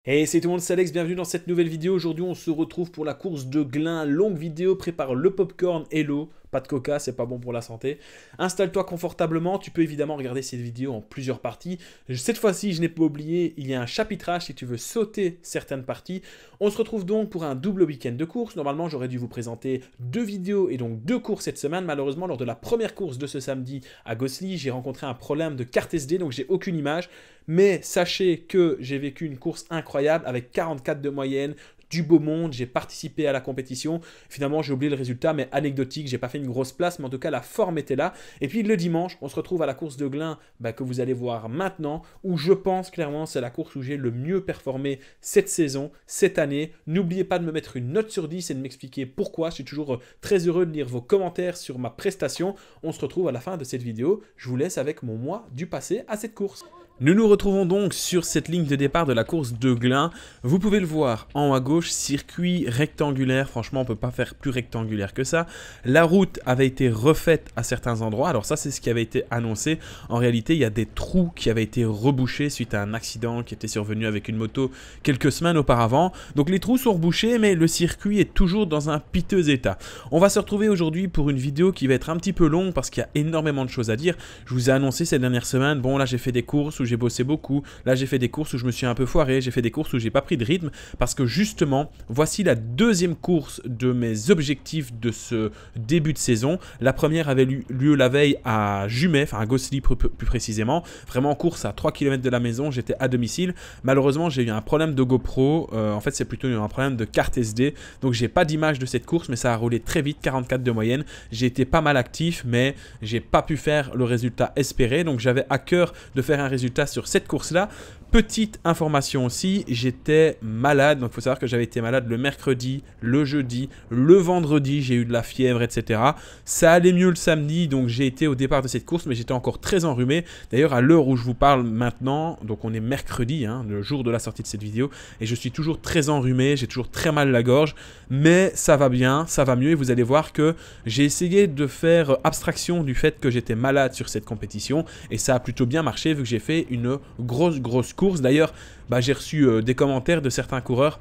Hey, c'est tout le monde, c'est Alex, bienvenue dans cette nouvelle vidéo. Aujourd'hui, on se retrouve pour la course de Glin. Longue vidéo, prépare le popcorn et l'eau. Pas de coca, c'est pas bon pour la santé. Installe-toi confortablement, tu peux évidemment regarder cette vidéo en plusieurs parties. Cette fois-ci, je n'ai pas oublié, il y a un chapitrage si tu veux sauter certaines parties. On se retrouve donc pour un double week-end de course. Normalement, j'aurais dû vous présenter deux vidéos et donc deux courses cette semaine. Malheureusement, lors de la première course de ce samedi à Gosselies, j'ai rencontré un problème de carte SD, donc j'ai aucune image. Mais sachez que j'ai vécu une course incroyable avec 44 de moyenne, du beau monde, j'ai participé à la compétition. Finalement, j'ai oublié le résultat, mais anecdotique, j'ai pas fait une grosse place, mais en tout cas, la forme était là. Et puis le dimanche, on se retrouve à la course de Glin que vous allez voir maintenant, où je pense clairement c'est la course où j'ai le mieux performé cette saison, cette année. N'oubliez pas de me mettre une note sur 10 et de m'expliquer pourquoi. Je suis toujours très heureux de lire vos commentaires sur ma prestation. On se retrouve à la fin de cette vidéo. Je vous laisse avec mon moi du passé à cette course. Nous nous retrouvons donc sur cette ligne de départ de la course de Glin. Vous pouvez le voir en haut à gauche, circuit rectangulaire. Franchement, on ne peut pas faire plus rectangulaire que ça. La route avait été refaite à certains endroits. Alors ça, c'est ce qui avait été annoncé. En réalité, il y a des trous qui avaient été rebouchés suite à un accident qui était survenu avec une moto quelques semaines auparavant. Donc les trous sont rebouchés, mais le circuit est toujours dans un piteux état. On va se retrouver aujourd'hui pour une vidéo qui va être un petit peu longue parce qu'il y a énormément de choses à dire. Je vous ai annoncé ces dernières semaines, bon là j'ai fait des courses où j'ai bossé beaucoup, là j'ai fait des courses où je me suis un peu foiré, j'ai fait des courses où j'ai pas pris de rythme, parce que justement, voici la deuxième course de mes objectifs de ce début de saison. La première avait lieu la veille à Jumet, enfin à Gosselies plus précisément, vraiment course à 3 km de la maison, j'étais à domicile. Malheureusement, j'ai eu un problème de GoPro, en fait c'est plutôt un problème de carte SD, donc j'ai pas d'image de cette course, mais ça a roulé très vite, 44 de moyenne. J'ai été pas mal actif, mais j'ai pas pu faire le résultat espéré, donc j'avais à cœur de faire un résultat sur cette course-là. Petite information aussi, j'étais malade, donc il faut savoir que j'avais été malade le mercredi, le jeudi, le vendredi, j'ai eu de la fièvre, etc. Ça allait mieux le samedi, donc j'ai été au départ de cette course, mais j'étais encore très enrhumé. D'ailleurs, à l'heure où je vous parle maintenant, donc on est mercredi, le jour de la sortie de cette vidéo, et je suis toujours très enrhumé, j'ai toujours très mal la gorge, mais ça va bien, ça va mieux, et vous allez voir que j'ai essayé de faire abstraction du fait que j'étais malade sur cette compétition, et ça a plutôt bien marché vu que j'ai fait une grosse course. D'ailleurs, j'ai reçu des commentaires de certains coureurs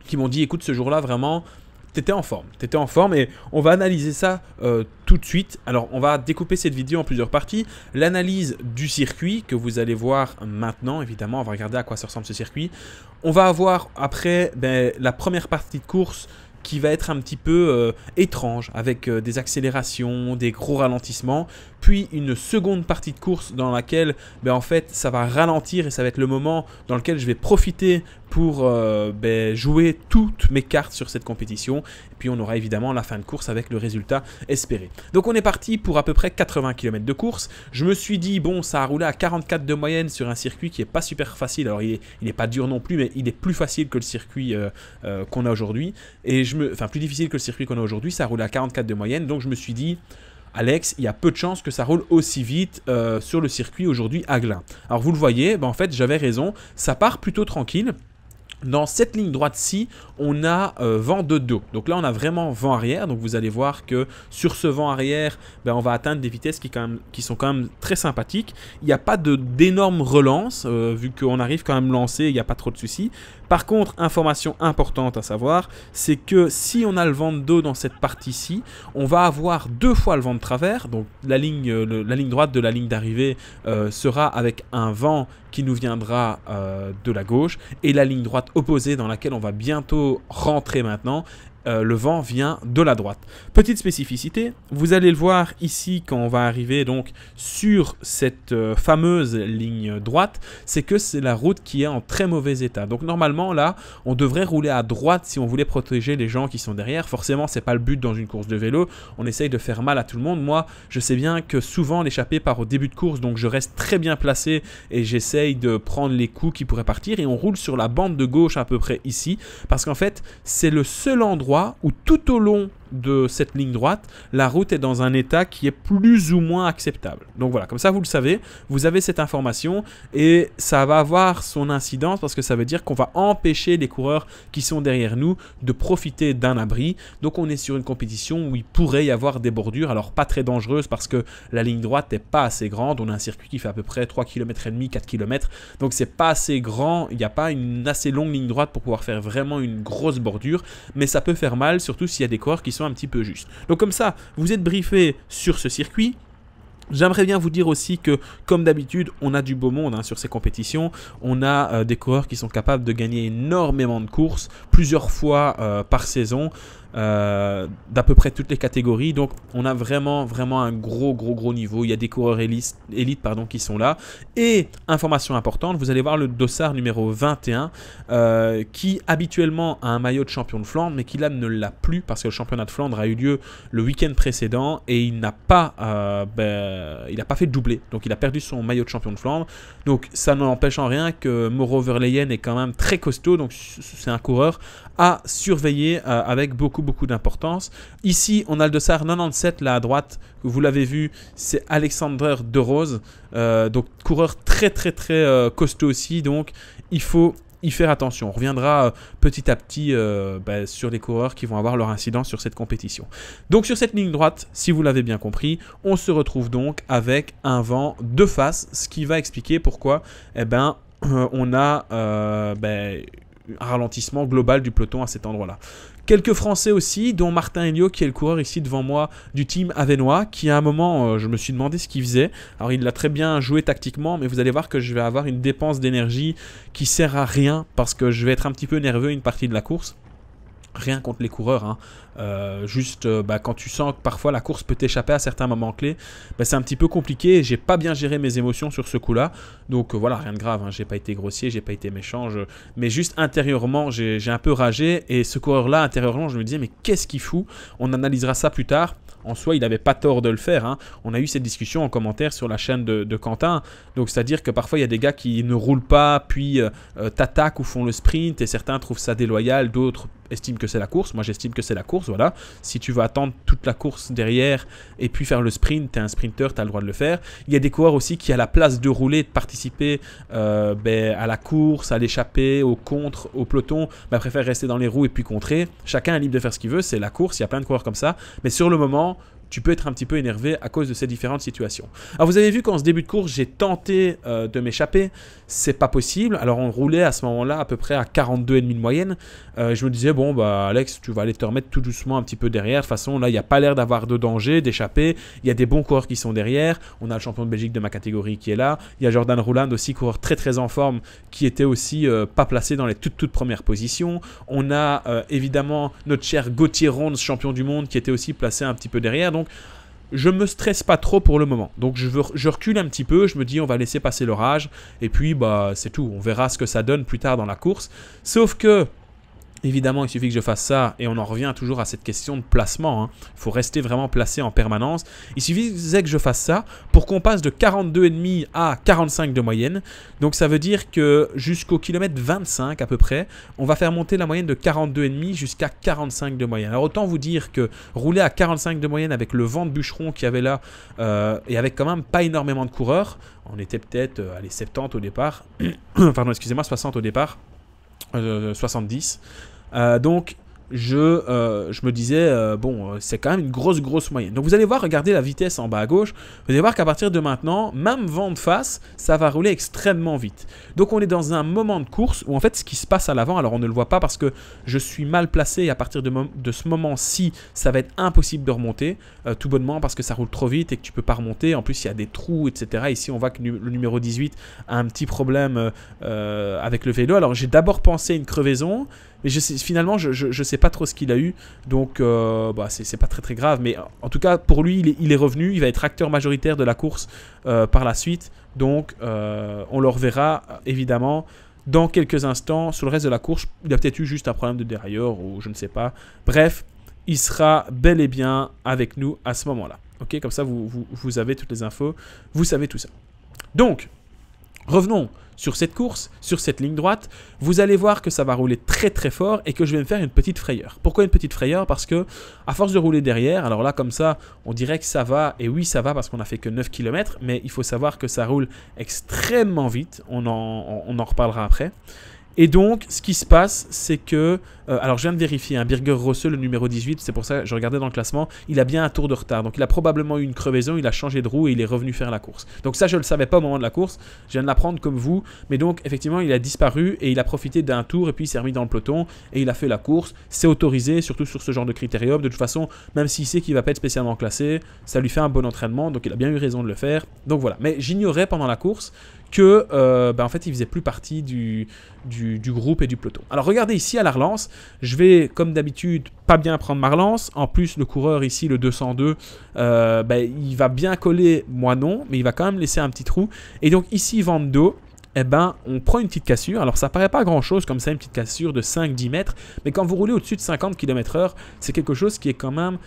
qui m'ont dit, écoute, ce jour-là, vraiment, t'étais en forme et on va analyser ça tout de suite. Alors, on va découper cette vidéo en plusieurs parties. L'analyse du circuit que vous allez voir maintenant, évidemment, on va regarder à quoi ça ressemble ce circuit. On va avoir après la première partie de course qui va être un petit peu étrange, avec des accélérations, des gros ralentissements, puis une seconde partie de course dans laquelle en fait ça va ralentir et ça va être le moment dans lequel je vais profiter pour jouer toutes mes cartes sur cette compétition, et puis on aura évidemment la fin de course avec le résultat espéré. Donc on est parti pour à peu près 80 km de course. Je me suis dit bon, ça a roulé à 44 de moyenne sur un circuit qui est pas super facile. Alors il est pas dur non plus, mais il est plus facile que le circuit qu'on a aujourd'hui, et plus difficile que le circuit qu'on a aujourd'hui. Ça a roulé à 44 de moyenne, donc je me suis dit, Alex, il y a peu de chances que ça roule aussi vite sur le circuit aujourd'hui à Glin. Alors vous le voyez, en fait j'avais raison, ça part plutôt tranquille. Dans cette ligne droite-ci, on a vent de dos. Donc là, on a vraiment vent arrière. Donc vous allez voir que sur ce vent arrière, on va atteindre des vitesses qui sont quand même très sympathiques. Il n'y a pas d'énormes relances, vu qu'on arrive quand même lancé, il n'y a pas trop de soucis. Par contre, information importante à savoir, c'est que si on a le vent de dos dans cette partie-ci, on va avoir deux fois le vent de travers. Donc la ligne droite de la ligne d'arrivée sera avec un vent qui nous viendra de la gauche, et la ligne droite opposée dans laquelle on va bientôt rentrer maintenant, le vent vient de la droite. Petite spécificité, vous allez le voir ici quand on va arriver donc sur cette fameuse ligne droite, c'est que c'est la route qui est en très mauvais état. Donc normalement là, on devrait rouler à droite si on voulait protéger les gens qui sont derrière. Forcément, c'est pas le but dans une course de vélo. On essaye de faire mal à tout le monde. Moi, je sais bien que souvent l'échappée part au début de course, donc je reste très bien placé et j'essaye de prendre les coups qui pourraient partir, et on roule sur la bande de gauche à peu près ici, parce qu'en fait, c'est le seul endroit où tout au long de cette ligne droite, la route est dans un état qui est plus ou moins acceptable. Donc voilà, comme ça vous le savez, vous avez cette information et ça va avoir son incidence parce que ça veut dire qu'on va empêcher les coureurs qui sont derrière nous de profiter d'un abri. Donc on est sur une compétition où il pourrait y avoir des bordures, alors pas très dangereuses parce que la ligne droite n'est pas assez grande. On a un circuit qui fait à peu près 3,5 km, 4 km, donc c'est pas assez grand, il n'y a pas une assez longue ligne droite pour pouvoir faire vraiment une grosse bordure, mais ça peut faire mal, surtout s'il y a des coureurs qui sont un petit peu justes. Donc comme ça, vous êtes briefé sur ce circuit. J'aimerais bien vous dire aussi que, comme d'habitude, on a du beau monde sur ces compétitions. On a des coureurs qui sont capables de gagner énormément de courses, plusieurs fois par saison, d'à peu près toutes les catégories. Donc, on a vraiment un gros niveau. Il y a des coureurs élites qui sont là. Et, information importante, vous allez voir le dossard numéro 21, qui habituellement a un maillot de champion de Flandre, mais qui là ne l'a plus parce que le championnat de Flandre a eu lieu le week-end précédent et il n'a pas fait de doublé, donc il a perdu son maillot de champion de Flandre. Donc ça n'empêche en rien que Mauro Verleyen est quand même très costaud, donc c'est un coureur à surveiller avec beaucoup d'importance. Ici on a le dossard 97 là à droite, vous l'avez vu, c'est Alexander De Rose, donc coureur très costaud aussi, donc il faut y faire attention. On reviendra petit à petit sur les coureurs qui vont avoir leur incidence sur cette compétition. Donc sur cette ligne droite, si vous l'avez bien compris, on se retrouve donc avec un vent de face, ce qui va expliquer pourquoi on a un ralentissement global du peloton à cet endroit-là. Quelques Français aussi, dont Martin Elio, qui est le coureur ici devant moi du team Avenois, qui à un moment, je me suis demandé ce qu'il faisait. Alors il l'a très bien joué tactiquement, mais vous allez voir que je vais avoir une dépense d'énergie qui sert à rien, parce que je vais être un petit peu nerveux une partie de la course. Rien contre les coureurs, quand tu sens que parfois la course peut t'échapper à certains moments clés, c'est un petit peu compliqué. J'ai pas bien géré mes émotions sur ce coup-là, donc voilà, rien de grave, j'ai pas été grossier, j'ai pas été méchant, mais juste intérieurement j'ai un peu ragé, et ce coureur-là intérieurement je me disais mais qu'est-ce qu'il fout? On analysera ça plus tard. En soi, il n'avait pas tort de le faire. On a eu cette discussion en commentaire sur la chaîne de Quentin. Donc, c'est-à-dire que parfois, il y a des gars qui ne roulent pas, puis t'attaquent ou font le sprint, et certains trouvent ça déloyal, d'autres estiment que c'est la course. Moi, j'estime que c'est la course, voilà. Si tu veux attendre toute la course derrière et puis faire le sprint, t'es un sprinter, t'as le droit de le faire. Il y a des coureurs aussi qui, à la place de rouler, de participer à la course, à l'échappée, au contre, au peloton, préfèrent rester dans les roues et puis contrer. Chacun est libre de faire ce qu'il veut, c'est la course, il y a plein de coureurs comme ça. Mais sur le moment, tu peux être un petit peu énervé à cause de ces différentes situations. Alors vous avez vu qu'en ce début de course, j'ai tenté de m'échapper. C'est pas possible. Alors on roulait à ce moment-là à peu près à 42,5 de moyenne. Je me disais, bon Alex, tu vas aller te remettre tout doucement un petit peu derrière. De toute façon, là, il n'y a pas l'air d'avoir de danger, d'échapper. Il y a des bons coureurs qui sont derrière. On a le champion de Belgique de ma catégorie qui est là. Il y a Jordan Rouland aussi, coureur très en forme, qui était aussi pas placé dans les toutes premières positions. On a évidemment notre cher Gauthier Ronds, champion du monde, qui était aussi placé un petit peu derrière. Donc, je me stresse pas trop pour le moment. Donc, je recule un petit peu. Je me dis, on va laisser passer l'orage. Et puis, c'est tout. On verra ce que ça donne plus tard dans la course. Sauf que, évidemment, il suffit que je fasse ça, et on en revient toujours à cette question de placement. Il faut rester vraiment placé en permanence. Il suffisait que je fasse ça pour qu'on passe de 42,5 à 45 de moyenne. Donc ça veut dire que jusqu'au kilomètre 25 à peu près, on va faire monter la moyenne de 42,5 jusqu'à 45 de moyenne. Alors autant vous dire que rouler à 45 de moyenne avec le vent de bûcheron qu'il y avait là, et avec quand même pas énormément de coureurs, on était peut-être 70 au départ, pardon, excusez-moi, 60 au départ, 70. Donc je me disais c'est quand même une grosse moyenne. Donc vous allez voir, regardez la vitesse en bas à gauche, vous allez voir qu'à partir de maintenant, même vent de face, ça va rouler extrêmement vite. Donc on est dans un moment de course où en fait ce qui se passe à l'avant, alors on ne le voit pas parce que je suis mal placé, et à partir de ce moment-ci, ça va être impossible de remonter, tout bonnement parce que ça roule trop vite et que tu peux pas remonter. En plus il y a des trous, etc. Ici on voit que le numéro 18 a un petit problème avec le vélo. Alors j'ai d'abord pensé une crevaison, mais finalement, je sais pas trop ce qu'il a eu, donc c'est pas très grave. Mais en tout cas, pour lui, il est revenu, il va être acteur majoritaire de la course par la suite. Donc, on le reverra évidemment dans quelques instants. Sur le reste de la course, il a peut-être eu juste un problème de dérailleur ou je ne sais pas. Bref, il sera bel et bien avec nous à ce moment-là. Ok, comme ça, vous avez toutes les infos, vous savez tout ça. Donc, Revenons sur cette course, sur cette ligne droite, vous allez voir que ça va rouler très très fort et que je vais me faire une petite frayeur. Pourquoi une petite frayeur? Parce que à force de rouler derrière, alors là comme ça, on dirait que ça va, et oui ça va parce qu'on a fait que 9 km, mais il faut savoir que ça roule extrêmement vite, on en reparlera après. Et donc, ce qui se passe, c'est que... alors, je viens de vérifier, hein, Birger Rose, le numéro 18, c'est pour ça que je regardais dans le classement, il a bien un tour de retard. Donc, il a probablement eu une crevaison, il a changé de roue et il est revenu faire la course. Donc, ça, je ne le savais pas au moment de la course. Je viens de l'apprendre comme vous. Mais donc, effectivement, il a disparu et il a profité d'un tour et puis il s'est remis dans le peloton et il a fait la course. C'est autorisé, surtout sur ce genre de critérium. De toute façon, même s'il sait qu'il ne va pas être spécialement classé, ça lui fait un bon entraînement. Donc, il a bien eu raison de le faire. Donc, voilà. Mais j'ignorais pendant la course que en fait il faisait plus partie du groupe et du peloton. Alors regardez ici à la relance, je vais comme d'habitude pas bien prendre ma relance, en plus le coureur ici le 202 il va bien coller, moi non, mais il va quand même laisser un petit trou, et donc ici Vando, on prend une petite cassure. Alors ça paraît pas grand chose comme ça, une petite cassure de 5-10 mètres, mais quand vous roulez au-dessus de 50 km/h, c'est quelque chose qui est quand même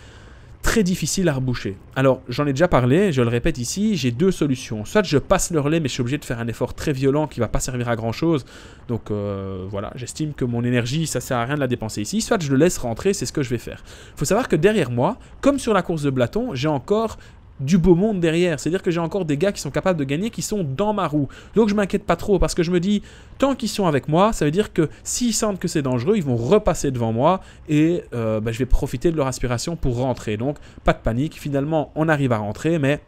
très difficile à reboucher. Alors, j'en ai déjà parlé, je le répète ici, j'ai deux solutions. Soit je passe le relais, mais je suis obligé de faire un effort très violent qui ne va pas servir à grand chose. Donc voilà, j'estime que mon énergie, ça ne sert à rien de la dépenser ici. Soit je le laisse rentrer, c'est ce que je vais faire. Il faut savoir que derrière moi, comme sur la course de Blaton, j'ai encore du beau monde derrière, c'est-à-dire que j'ai encore des gars qui sont capables de gagner, qui sont dans ma roue. Donc je m'inquiète pas trop, parce que je me dis, tant qu'ils sont avec moi, ça veut dire que s'ils sentent que c'est dangereux, ils vont repasser devant moi, et je vais profiter de leur aspiration pour rentrer. Donc pas de panique, finalement on arrive à rentrer, mais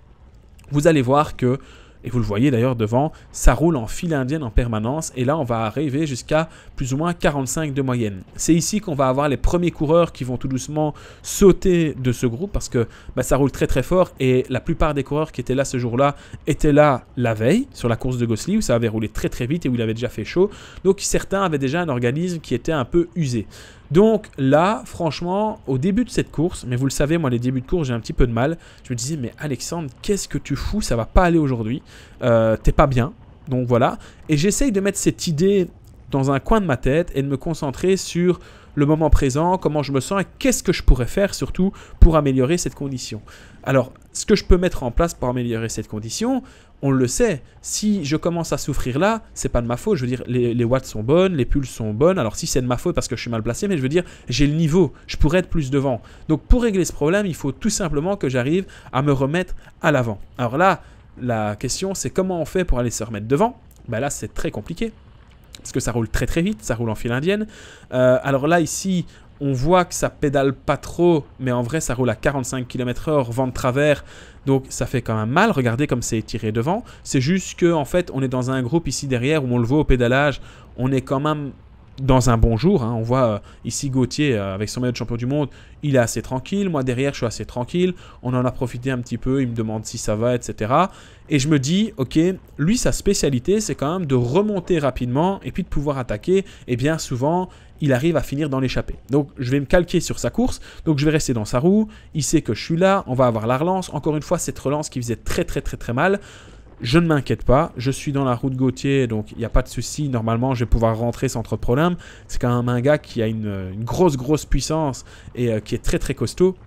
vous allez voir que, et vous le voyez d'ailleurs devant, ça roule en file indienne en permanence. Et là, on va arriver jusqu'à plus ou moins 45 de moyenne. C'est ici qu'on va avoir les premiers coureurs qui vont tout doucement sauter de ce groupe parce que ça roule très très fort. Et la plupart des coureurs qui étaient là ce jour-là étaient là la veille sur la course de Gosselies où ça avait roulé très très vite et où il avait déjà fait chaud. Donc certains avaient déjà un organisme qui était un peu usé. Donc là, franchement, au début de cette course, mais vous le savez, moi les débuts de course, j'ai un petit peu de mal. Je me disais, mais Alexandre, qu'est-ce que tu fous? Ça va pas aller aujourd'hui. T'es pas bien. Donc voilà. Et j'essaye de mettre cette idée dans un coin de ma tête et de me concentrer sur le moment présent, comment je me sens et qu'est-ce que je pourrais faire surtout pour améliorer cette condition. Alors, ce que je peux mettre en place pour améliorer cette condition, on le sait, si je commence à souffrir là, c'est pas de ma faute. Je veux dire, les watts sont bonnes, les pulses sont bonnes. Alors si c'est de ma faute parce que je suis mal placé, mais je veux dire, j'ai le niveau, je pourrais être plus devant. Donc pour régler ce problème, il faut tout simplement que j'arrive à me remettre à l'avant. Alors là, la question c'est comment on fait pour aller se remettre devant? Là c'est très compliqué. Parce que ça roule très très vite, ça roule en file indienne. Alors là ici, on voit que ça pédale pas trop, mais en vrai ça roule à 45 km/h, vent de travers, donc ça fait quand même mal. Regardez comme c'est tiré devant. C'est juste que en fait on est dans un groupe ici derrière où on le voit au pédalage, on est quand même dans un bon jour, hein. On voit ici Gauthier avec son maillot de champion du monde, il est assez tranquille, moi derrière je suis assez tranquille, on en a profité un petit peu, il me demande si ça va, etc. Et je me dis, ok, lui sa spécialité c'est quand même de remonter rapidement et puis de pouvoir attaquer, et bien souvent il arrive à finir dans l'échappée. Donc je vais me calquer sur sa course, donc je vais rester dans sa roue, il sait que je suis là, on va avoir la relance, encore une fois cette relance qui faisait très très très très mal. Je ne m'inquiète pas, je suis dans la roue de Gauthier, donc il n'y a pas de souci. Normalement, je vais pouvoir rentrer sans trop de problème. C'est quand même un gars qui a une grosse puissance et qui est très très costaud.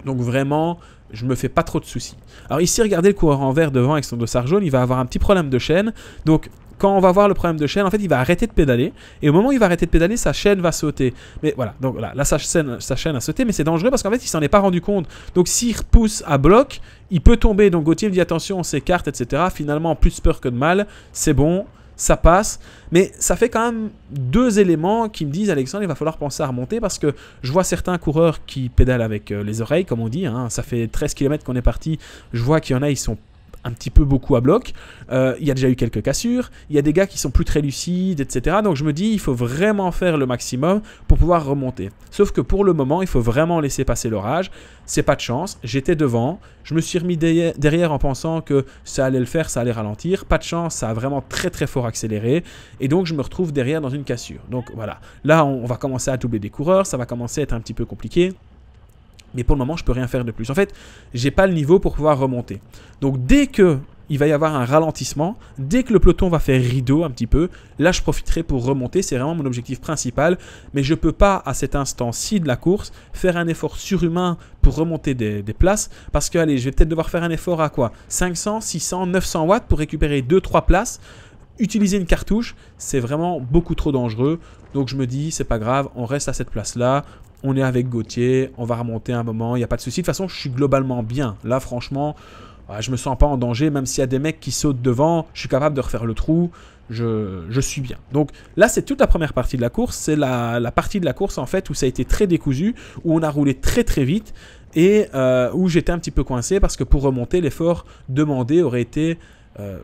Donc vraiment, je me fais pas trop de soucis. Alors ici, regardez le coureur en vert devant avec son dossard jaune, il va avoir un petit problème de chaîne. Donc quand on va voir le problème de chaîne, en fait, il va arrêter de pédaler. Et au moment où il va arrêter de pédaler, sa chaîne va sauter. Mais voilà, donc là sa chaîne a sauté, mais c'est dangereux parce qu'en fait, il s'en est pas rendu compte. Donc s'il repousse à bloc, il peut tomber. Donc Gauthier me dit attention, on s'écarte, etc. Finalement, plus peur que de mal. C'est bon, ça passe. Mais ça fait quand même deux éléments qui me disent, Alexandre, il va falloir penser à remonter parce que je vois certains coureurs qui pédalent avec les oreilles, comme on dit. Hein. Ça fait 13 km qu'on est parti. Je vois qu'il y en a, ils sont un petit peu beaucoup à bloc. Il y a déjà eu quelques cassures. Il y a des gars qui sont plus très lucides, etc. Donc je me dis, il faut vraiment faire le maximum pour pouvoir remonter. Sauf que pour le moment, il faut vraiment laisser passer l'orage. C'est pas de chance. J'étais devant. Je me suis remis derrière en pensant que ça allait le faire, ça allait ralentir. Pas de chance, ça a vraiment très très fort accéléré. Et donc je me retrouve derrière dans une cassure. Donc voilà. Là, on va commencer à doubler des coureurs. Ça va commencer à être un petit peu compliqué. Mais pour le moment, je peux rien faire de plus. En fait, j'ai pas le niveau pour pouvoir remonter. Donc dès que il va y avoir un ralentissement, dès que le peloton va faire rideau un petit peu, là je profiterai pour remonter, c'est vraiment mon objectif principal, mais je peux pas à cet instant-ci de la course faire un effort surhumain pour remonter des places, parce que allez, je vais peut-être devoir faire un effort à quoi? 500, 600, 900 watts pour récupérer 2-3 places. utiliser une cartouche, c'est vraiment beaucoup trop dangereux. Donc je me dis, c'est pas grave, on reste à cette place-là. On est avec Gauthier, on va remonter un moment, il n'y a pas de souci. De toute façon, je suis globalement bien. Là, franchement, je me sens pas en danger. Même s'il y a des mecs qui sautent devant, je suis capable de refaire le trou. Je suis bien. Donc là, c'est toute la première partie de la course. C'est la partie de la course, en fait, où ça a été très décousu, où on a roulé très très vite et où j'étais un petit peu coincé parce que pour remonter, l'effort demandé aurait été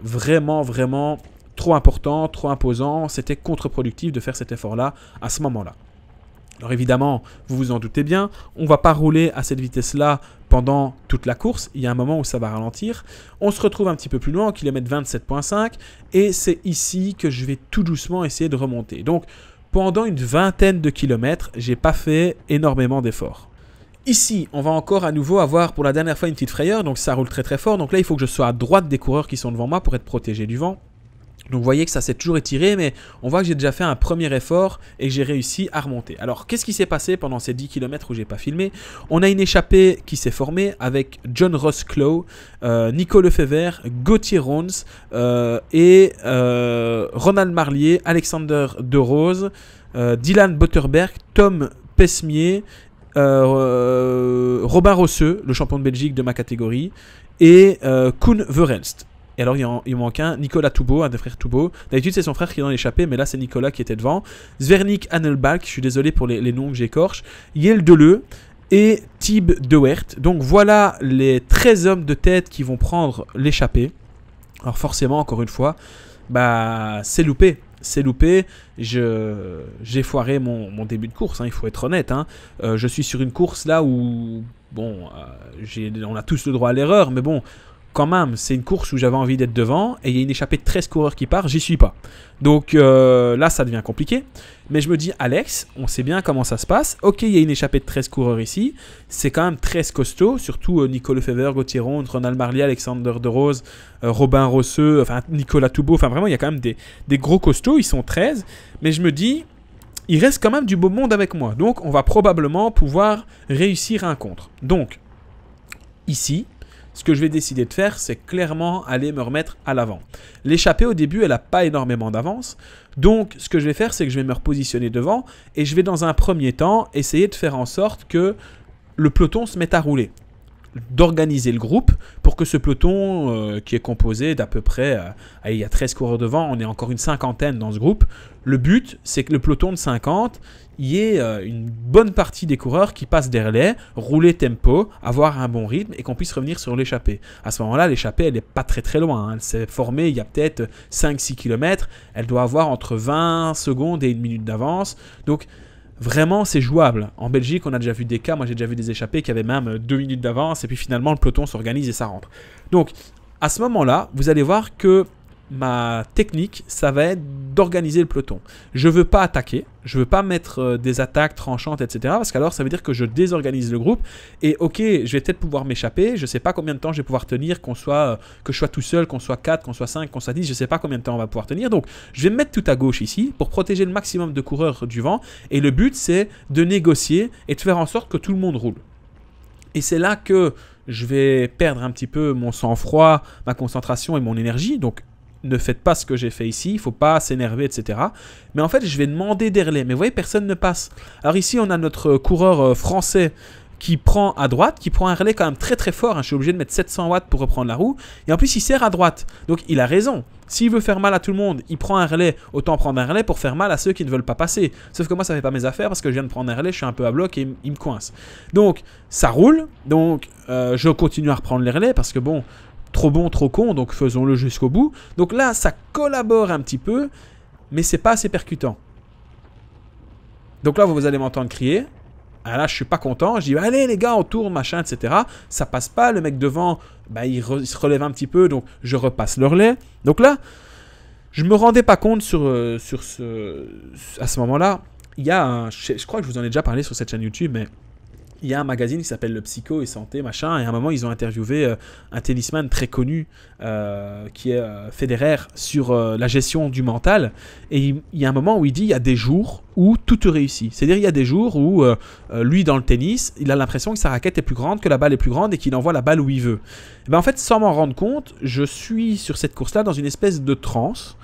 vraiment trop important, trop imposant. C'était contre-productif de faire cet effort-là à ce moment-là. Alors évidemment, vous vous en doutez bien, on ne va pas rouler à cette vitesse-là pendant toute la course. Il y a un moment où ça va ralentir. On se retrouve un petit peu plus loin, au kilomètre 27.5. Et c'est ici que je vais tout doucement essayer de remonter. Donc pendant une vingtaine de kilomètres, j'ai pas fait énormément d'efforts. Ici, on va encore à nouveau avoir pour la dernière fois une petite frayeur. Donc ça roule très très fort. Donc là, il faut que je sois à droite des coureurs qui sont devant moi pour être protégé du vent. Donc vous voyez que ça s'est toujours étiré, mais on voit que j'ai déjà fait un premier effort et que j'ai réussi à remonter. Alors qu'est-ce qui s'est passé pendant ces 10 km où j'ai pas filmé? On a une échappée qui s'est formée avec John Ross Clough, Nico Lefebvre, Gauthier Rons et Ronald Marlier, Alexander De Rose, Dylan Botterberg, Tom Pesmier, Robin Rosseux, le champion de Belgique de ma catégorie, et Koen Verhelst. Et alors, il manque un, Nicolas Toubeau, un des frères Toubeau. D'habitude, c'est son frère qui est dans l'échappée, mais là, c'est Nicolas qui était devant. Zvernik Annelbalk, je suis désolé pour les noms que j'écorche. Yel Deleu et Tib De Weert. Donc, voilà les 13 hommes de tête qui vont prendre l'échappée. Alors, forcément, encore une fois, c'est loupé. C'est loupé. J'ai foiré mon début de course, hein, il faut être honnête. Hein. Je suis sur une course là où, bon, on a tous le droit à l'erreur, mais bon, quand même, c'est une course où j'avais envie d'être devant et il y a une échappée de 13 coureurs qui part, j'y suis pas. Donc là, ça devient compliqué. Mais je me dis, Alex, on sait bien comment ça se passe. Ok, il y a une échappée de 13 coureurs ici. C'est quand même 13 costauds, surtout Nico Lefebvre, Gauthier Rons, Ronald Marlier, Alexander De Rose, Robin Rosseux, enfin Nicolas Toubeau. Enfin, vraiment, il y a quand même des gros costauds. Ils sont 13. Mais je me dis, il reste quand même du beau monde avec moi. Donc, on va probablement pouvoir réussir un contre. Donc, ici, ce que je vais décider de faire, c'est clairement aller me remettre à l'avant. L'échappée, au début, elle n'a pas énormément d'avance. Donc, ce que je vais faire, c'est que je vais me repositionner devant et je vais, dans un premier temps, essayer de faire en sorte que le peloton se mette à rouler. D'organiser le groupe pour que ce peloton qui est composé d'à peu près, il y a 13 coureurs devant, on est encore une cinquantaine dans ce groupe. Le but, c'est que le peloton de 50, il y ait une bonne partie des coureurs qui passent des relais, rouler tempo, avoir un bon rythme et qu'on puisse revenir sur l'échappée. À ce moment-là, l'échappée, elle n'est pas très loin. Hein. Elle s'est formée il y a peut-être 5-6 km. Elle doit avoir entre 20 secondes et 1 minute d'avance. Donc, vraiment, c'est jouable. En Belgique, on a déjà vu des cas. Moi, j'ai déjà vu des échappées qui avaient même 2 minutes d'avance. Et puis finalement, le peloton s'organise et ça rentre. Donc, à ce moment-là, vous allez voir que ma technique, ça va être d'organiser le peloton. Je ne veux pas attaquer. Je ne veux pas mettre des attaques tranchantes, etc. Parce qu'alors, ça veut dire que je désorganise le groupe. Et ok, je vais peut-être pouvoir m'échapper. Je ne sais pas combien de temps je vais pouvoir tenir, que je sois tout seul, qu'on soit 4, qu'on soit 5, qu'on soit 10. Je ne sais pas combien de temps on va pouvoir tenir. Donc, je vais me mettre tout à gauche ici pour protéger le maximum de coureurs du vent. Et le but, c'est de négocier et de faire en sorte que tout le monde roule. Et c'est là que je vais perdre un petit peu mon sang-froid, ma concentration et mon énergie. Donc, ne faites pas ce que j'ai fait ici, il ne faut pas s'énerver, etc. Mais en fait, je vais demander des relais. Mais vous voyez, personne ne passe. Alors ici, on a notre coureur français qui prend à droite, qui prend un relais quand même très fort. Hein. Je suis obligé de mettre 700 watts pour reprendre la roue. Et en plus, il sert à droite. Donc, il a raison. S'il veut faire mal à tout le monde, il prend un relais. Autant prendre un relais pour faire mal à ceux qui ne veulent pas passer. Sauf que moi, ça ne fait pas mes affaires parce que je viens de prendre un relais, je suis un peu à bloc et il me coince. Donc, ça roule. Donc, je continue à reprendre les relais parce que bon... Trop bon, trop con, donc faisons-le jusqu'au bout. Donc là, ça collabore un petit peu, mais c'est pas assez percutant. Donc là, vous allez m'entendre crier. Ah là, je suis pas content. Je dis, allez les gars, on tourne, machin, etc. Ça passe pas. Le mec devant, il se relève un petit peu, donc je repasse le relais. Donc là, je me rendais pas compte à ce moment-là. Il y a je crois que je vous en ai déjà parlé sur cette chaîne YouTube, mais il y a un magazine qui s'appelle Le Psycho et Santé, machin, et à un moment, ils ont interviewé un tennisman très connu qui est Federer sur la gestion du mental. Et il y a un moment où il dit il y a des jours où tout te réussit. C'est-à-dire, il y a des jours où lui, dans le tennis, il a l'impression que sa raquette est plus grande, que la balle est plus grande et qu'il envoie la balle où il veut. Et ben, en fait, sans m'en rendre compte, je suis sur cette course-là dans une espèce de transe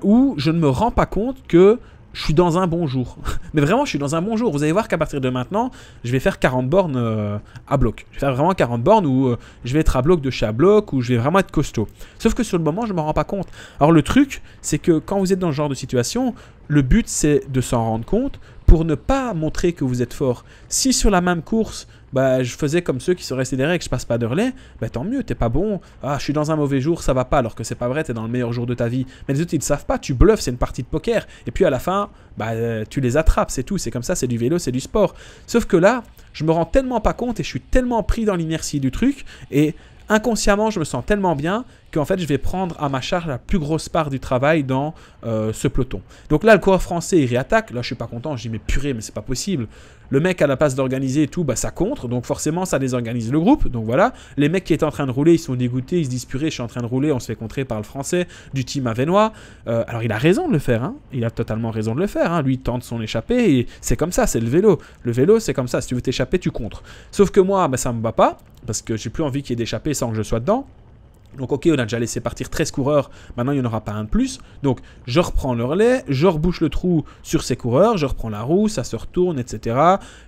où je ne me rends pas compte que je suis dans un bon jour. Mais vraiment, je suis dans un bon jour. Vous allez voir qu'à partir de maintenant, je vais faire 40 bornes à bloc. Je vais faire vraiment 40 bornes où je vais être à bloc de chez à bloc, où je vais vraiment être costaud. Sauf que sur le moment, je ne me rends pas compte. Alors le truc, c'est que quand vous êtes dans ce genre de situation, le but, c'est de s'en rendre compte pour ne pas montrer que vous êtes fort. Si sur la même course, bah, je faisais comme ceux qui se restent derrière et que je passe pas de relais, bah, tant mieux, t'es pas bon. Ah, je suis dans un mauvais jour, ça va pas, alors que c'est pas vrai, t'es dans le meilleur jour de ta vie. Mais les autres, ils ne savent pas, tu bluffes, c'est une partie de poker. Et puis à la fin, bah, tu les attrapes, c'est tout, c'est comme ça, c'est du vélo, c'est du sport. Sauf que là, je me rends tellement pas compte et je suis tellement pris dans l'inertie du truc et inconsciemment, je me sens tellement bien qu'en fait, je vais prendre à ma charge la plus grosse part du travail dans ce peloton. Donc là, le coureur français, il réattaque. Là, je suis pas content. Je dis, mais purée, mais c'est pas possible. Le mec, à la place d'organiser et tout, bah, ça contre. Donc forcément, ça désorganise le groupe. Donc voilà. Les mecs qui étaient en train de rouler, ils sont dégoûtés. Ils se disent, purée, je suis en train de rouler. On se fait contrer par le français du team avenois. Alors, il a raison de le faire. Hein. Il a totalement raison de le faire. Hein. Lui, il tente son échappée. Et c'est comme ça, c'est le vélo. Le vélo, c'est comme ça. Si tu veux t'échapper, tu contres. Sauf que moi, bah, ça me va pas. Parce que j'ai plus envie qu'il y ait d'échapper sans que je sois dedans. Donc ok, on a déjà laissé partir 13 coureurs, maintenant il n'y en aura pas un de plus. Donc je reprends le relais, je rebouche le trou sur ces coureurs, je reprends la roue, ça se retourne, etc.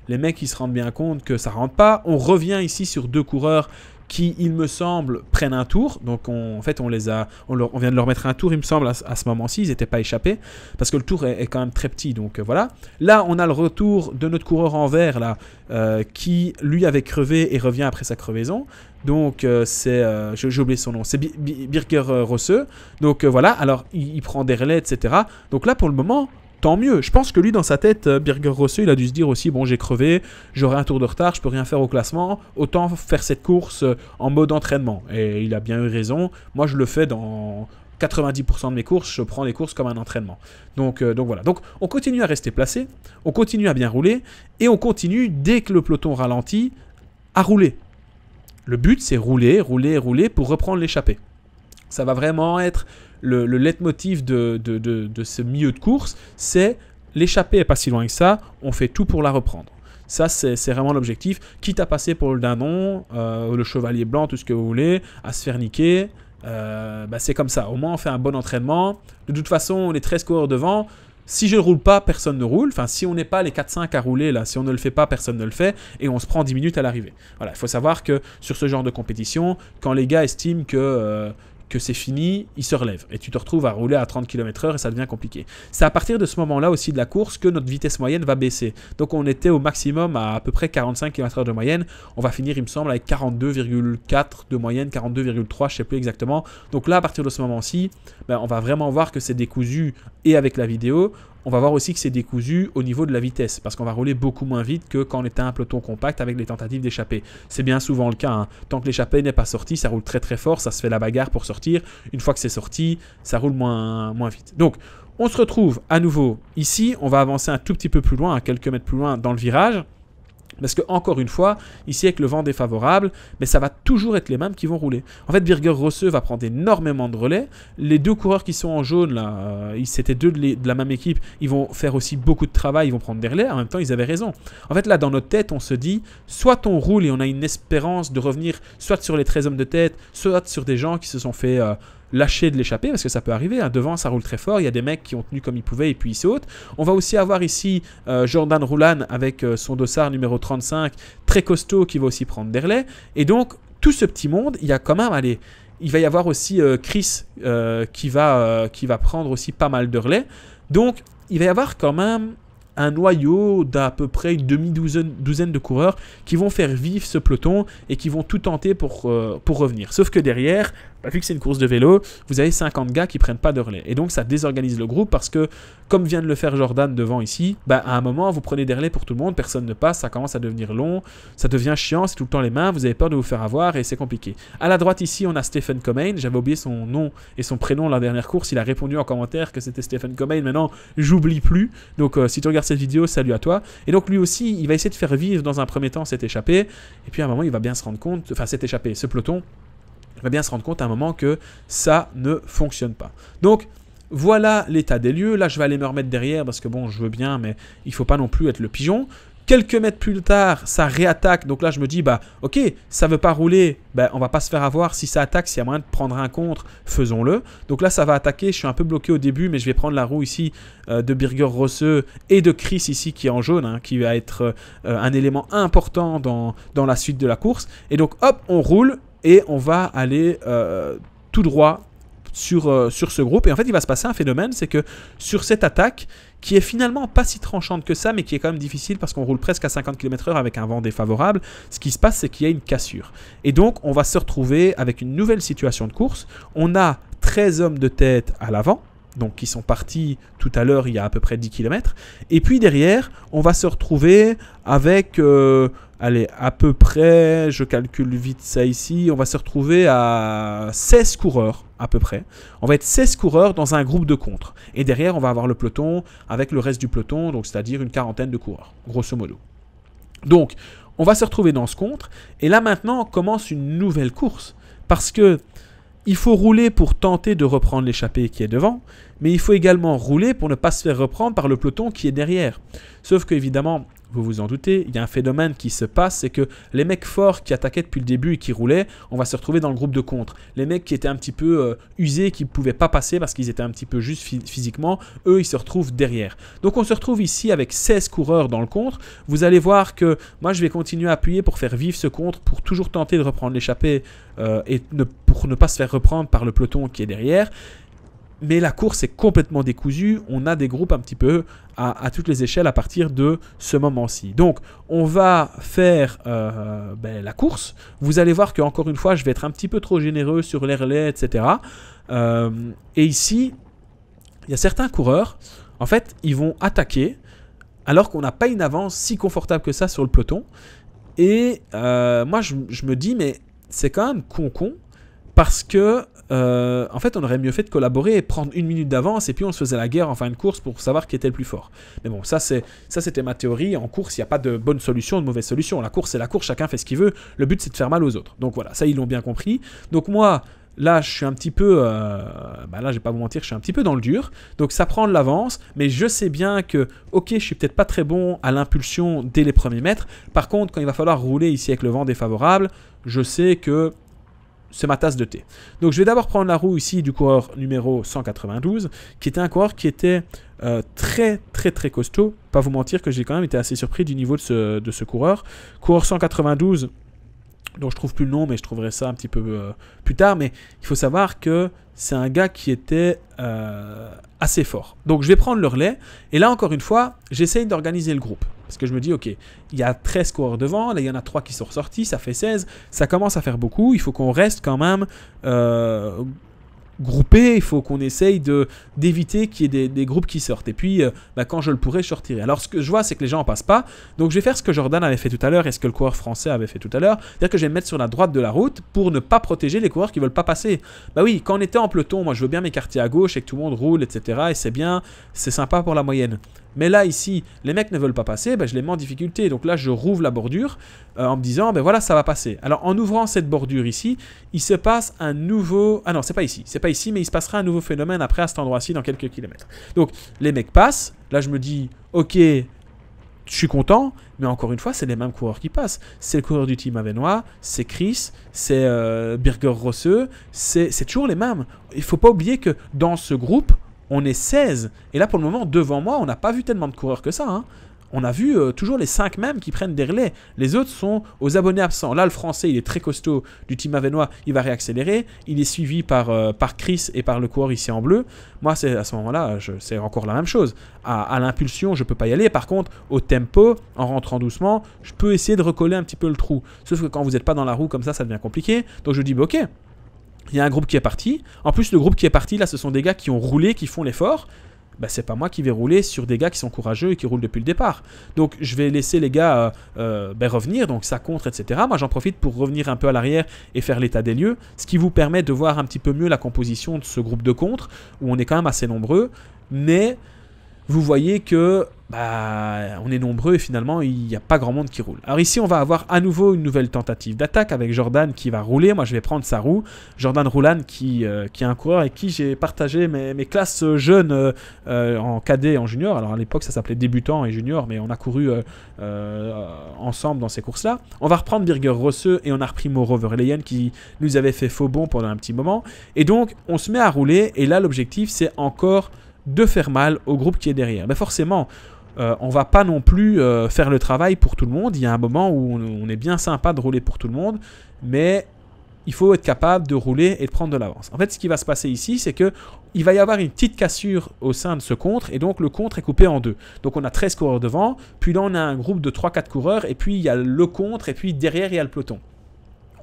Les mecs ils se rendent bien compte que ça rentre pas. On revient ici sur 2 coureurs qui, il me semble, prennent un tour. Donc on vient de leur mettre un tour, il me semble, à ce moment-ci. Ils n'étaient pas échappés, parce que le tour est quand même très petit. Donc voilà. Là, on a le retour de notre coureur en vert, là, qui, lui, avait crevé et revient après sa crevaison. Donc c'est, j'ai oublié son nom, c'est Birger Rose. Donc voilà, alors il prend des relais, etc. Donc là, pour le moment, tant mieux. Je pense que lui, dans sa tête, Birger Rose, il a dû se dire aussi, bon, j'ai crevé, j'aurai un tour de retard, je peux rien faire au classement, autant faire cette course en mode entraînement. Et il a bien eu raison. Moi, je le fais dans 90% de mes courses, je prends les courses comme un entraînement. Donc voilà. Donc on continue à rester placé, on continue à bien rouler, et on continue, dès que le peloton ralentit, à rouler. Le but, c'est rouler, rouler, rouler pour reprendre l'échappée. Ça va vraiment être le leitmotiv de ce milieu de course, c'est l'échappée n'est pas si loin que ça, on fait tout pour la reprendre. Ça, c'est vraiment l'objectif. Quitte à passer pour le dindon, le chevalier blanc, tout ce que vous voulez, à se faire niquer, bah c'est comme ça. Au moins, on fait un bon entraînement. De toute façon, les 13 coureurs devant, si je ne roule pas, personne ne roule. Enfin, si on n'est pas les 4-5 à rouler, là, si on ne le fait pas, personne ne le fait. Et on se prend 10 minutes à l'arrivée. Voilà, il faut savoir que sur ce genre de compétition, quand les gars estiment que c'est fini, ils se relèvent. Et tu te retrouves à rouler à 30 km/h et ça devient compliqué. C'est à partir de ce moment-là aussi de la course que notre vitesse moyenne va baisser. Donc on était au maximum à peu près 45 km/h de moyenne. On va finir, il me semble, avec 42,4 de moyenne, 42,3, je ne sais plus exactement. Donc là, à partir de ce moment-ci, ben, on va vraiment voir que c'est décousu et avec la vidéo. On va voir aussi que c'est décousu au niveau de la vitesse, parce qu'on va rouler beaucoup moins vite que quand on était un peloton compact avec les tentatives d'échapper. C'est bien souvent le cas. Hein. Tant que l'échappée n'est pas sortie, ça roule très très fort, ça se fait la bagarre pour sortir. Une fois que c'est sorti, ça roule moins vite. Donc, on se retrouve à nouveau ici. On va avancer un tout petit peu plus loin, à quelques mètres plus loin dans le virage. Parce que, encore une fois, ici avec le vent défavorable, mais ça va toujours être les mêmes qui vont rouler. En fait, Birger Rose va prendre énormément de relais. Les 2 coureurs qui sont en jaune, là, c'était 2 de la même équipe, ils vont faire aussi beaucoup de travail, ils vont prendre des relais. En même temps, ils avaient raison. En fait, là, dans notre tête, on se dit, soit on roule et on a une espérance de revenir soit sur les 13 hommes de tête, soit sur des gens qui se sont fait lâcher de l'échappée, parce que ça peut arriver. Hein. Devant, ça roule très fort. Il y a des mecs qui ont tenu comme ils pouvaient et puis ils sautent. On va aussi avoir ici Jordan Roulan avec son dossard numéro 35, très costaud, qui va aussi prendre des relais. Et donc, tout ce petit monde, il y a quand même, allez, il va y avoir aussi Chris qui va prendre aussi pas mal de relais. Donc, il va y avoir quand même un noyau d'à peu près une demi-douzaine de coureurs qui vont faire vivre ce peloton et qui vont tout tenter pour revenir. Sauf que derrière, bah, vu que c'est une course de vélo, vous avez 50 gars qui prennent pas de relais. Et donc ça désorganise le groupe parce que, comme vient de le faire Jordan devant ici, bah, à un moment vous prenez des relais pour tout le monde, personne ne passe, ça commence à devenir long, ça devient chiant, c'est tout le temps les mains, vous avez peur de vous faire avoir et c'est compliqué. À la droite ici, on a Stephen Comain, j'avais oublié son nom et son prénom la dernière course, il a répondu en commentaire que c'était Stephen Comain, maintenant j'oublie plus. Donc si tu regardes cette vidéo, salut à toi. Et donc lui aussi, il va essayer de faire vivre dans un premier temps cette échappée, et puis à un moment il va bien se rendre compte, enfin cette échappée, ce peloton, il va bien se rendre compte à un moment que ça ne fonctionne pas. Donc, voilà l'état des lieux. Là, je vais aller me remettre derrière parce que bon, je veux bien, mais il ne faut pas non plus être le pigeon. Quelques mètres plus tard, ça réattaque. Donc là, je me dis, bah, ok, ça ne veut pas rouler. Bah, on ne va pas se faire avoir. Si ça attaque, s'il y a moyen de prendre un contre, faisons-le. Donc là, ça va attaquer. Je suis un peu bloqué au début, mais je vais prendre la roue ici de Birger Rosse et de Chris ici qui est en jaune, hein, qui va être un élément important dans la suite de la course. Et donc, hop, on roule. Et on va aller tout droit sur ce groupe. Et en fait, il va se passer un phénomène, c'est que sur cette attaque, qui est finalement pas si tranchante que ça, mais qui est quand même difficile parce qu'on roule presque à 50 km/h avec un vent défavorable, ce qui se passe, c'est qu'il y a une cassure. Et donc, on va se retrouver avec une nouvelle situation de course. On a 13 hommes de tête à l'avant, donc qui sont partis tout à l'heure il y a à peu près 10 km. Et puis derrière, on va se retrouver avec... allez, à peu près, je calcule vite ça ici, on va se retrouver à 16 coureurs, à peu près. On va être 16 coureurs dans un groupe de contre. Et derrière, on va avoir le peloton avec le reste du peloton, donc c'est-à-dire une quarantaine de coureurs, grosso modo. Donc, on va se retrouver dans ce contre. Et là, maintenant, commence une nouvelle course. Parce que il faut rouler pour tenter de reprendre l'échappée qui est devant, mais il faut également rouler pour ne pas se faire reprendre par le peloton qui est derrière. Sauf qu'évidemment, vous vous en doutez, il y a un phénomène qui se passe, c'est que les mecs forts qui attaquaient depuis le début et qui roulaient, on va se retrouver dans le groupe de contre. Les mecs qui étaient un petit peu usés, qui ne pouvaient pas passer parce qu'ils étaient un petit peu juste physiquement, eux, ils se retrouvent derrière. Donc on se retrouve ici avec 16 coureurs dans le contre. Vous allez voir que moi, je vais continuer à appuyer pour faire vivre ce contre, pour toujours tenter de reprendre l'échappée pour ne pas se faire reprendre par le peloton qui est derrière. Mais la course est complètement décousue. On a des groupes un petit peu à toutes les échelles à partir de ce moment-ci. Donc, on va faire la course. Vous allez voir qu'encore une fois, je vais être un petit peu trop généreux sur les relais, etc. Et ici, il y a certains coureurs, en fait, ils vont attaquer alors qu'on n'a pas une avance si confortable que ça sur le peloton. Et moi, je me dis, mais c'est quand même con parce que en fait, on aurait mieux fait de collaborer et prendre une minute d'avance et puis on se faisait la guerre en fin de course pour savoir qui était le plus fort. Mais bon, ça c'était ma théorie. En course, il n'y a pas de bonne solution, de mauvaise solution. La course, c'est la course, chacun fait ce qu'il veut. Le but, c'est de faire mal aux autres. Donc voilà, ça, ils l'ont bien compris. Donc moi, là, je suis un petit peu... là, je vais pas vous mentir, je suis un petit peu dans le dur. Donc ça prend de l'avance, mais je sais bien que, ok, je suis peut-être pas très bon à l'impulsion dès les premiers mètres. Par contre, quand il va falloir rouler ici avec le vent défavorable, je sais que c'est ma tasse de thé. Donc je vais d'abord prendre la roue ici du coureur numéro 192, qui était un coureur qui était très costaud. Pas vous mentir que j'ai quand même été assez surpris du niveau de ce coureur. Coureur 192, dont je trouve plus le nom, mais je trouverai ça un petit peu plus tard. Mais il faut savoir que c'est un gars qui était assez fort. Donc je vais prendre le relais. Et là, encore une fois, j'essaye d'organiser le groupe. Parce que je me dis, ok, il y a 13 coureurs devant, là il y en a 3 qui sont ressortis, ça fait 16. Ça commence à faire beaucoup. Il faut qu'on reste quand même groupé, il faut qu'on essaye d'éviter qu'il y ait des groupes qui sortent. Et puis, quand je le pourrai, je sortirai. Alors, ce que je vois, c'est que les gens en passent pas. Donc, je vais faire ce que Jordan avait fait tout à l'heure et ce que le coureur français avait fait tout à l'heure. C'est-à-dire que je vais me mettre sur la droite de la route pour ne pas protéger les coureurs qui veulent pas passer. Bah oui, quand on était en peloton, moi, je veux bien m'écarter à gauche et que tout le monde roule, etc. Et c'est bien, c'est sympa pour la moyenne. Mais là, ici, les mecs ne veulent pas passer, je les mets en difficulté. Donc là, je rouvre la bordure en me disant, voilà, ça va passer. Alors, en ouvrant cette bordure ici, il se passe un nouveau... Ah non, c'est pas ici, mais il se passera un nouveau phénomène après à cet endroit-ci dans quelques kilomètres. Donc, les mecs passent. Là, je me dis, ok, je suis content, mais encore une fois, c'est les mêmes coureurs qui passent. C'est le coureur du team Avenois, c'est Chris, c'est Birger Rosse, c'est toujours les mêmes. Il ne faut pas oublier que dans ce groupe, on est 16. Et là, pour le moment, devant moi, on n'a pas vu tellement de coureurs que ça. Hein. On a vu toujours les 5 mêmes qui prennent des relais. Les autres sont aux abonnés absents. Là, le français, il est très costaud du team Avenois. Il va réaccélérer. Il est suivi par Chris et par le coureur ici en bleu. Moi, à ce moment-là, c'est encore la même chose. À l'impulsion, je ne peux pas y aller. Par contre, au tempo, en rentrant doucement, je peux essayer de recoller un petit peu le trou. Sauf que quand vous n'êtes pas dans la roue comme ça devient compliqué. Donc, je dis, ok. Il y a un groupe qui est parti. En plus, le groupe qui est parti, là, ce sont des gars qui ont roulé, qui font l'effort. Ben, c'est pas moi qui vais rouler sur des gars qui sont courageux et qui roulent depuis le départ. Donc, je vais laisser les gars revenir, donc ça contre, etc. Moi, j'en profite pour revenir un peu à l'arrière et faire l'état des lieux, ce qui vous permet de voir un petit peu mieux la composition de ce groupe de contre, où on est quand même assez nombreux, mais vous voyez que on est nombreux et finalement il n'y a pas grand monde qui roule. Alors ici on va avoir à nouveau une nouvelle tentative d'attaque avec Jordan qui va rouler. Moi je vais prendre sa roue. Jordan Roulan qui est un coureur avec qui j'ai partagé mes classes jeunes en cadet et en junior. Alors à l'époque ça s'appelait débutant et junior, mais on a couru ensemble dans ces courses là. On va reprendre Birger Rosseux et on a repris Mauro Verleyen qui nous avait fait faux bond pendant un petit moment. Et donc on se met à rouler et là l'objectif c'est encore de faire mal au groupe qui est derrière. Mais forcément, on va pas non plus faire le travail pour tout le monde. Il y a un moment où on est bien sympa de rouler pour tout le monde, mais il faut être capable de rouler et de prendre de l'avance. En fait, ce qui va se passer ici, c'est que il va y avoir une petite cassure au sein de ce contre, et donc le contre est coupé en deux. Donc on a 13 coureurs devant, puis là on a un groupe de 3-4 coureurs, et puis il y a le contre, et puis derrière il y a le peloton.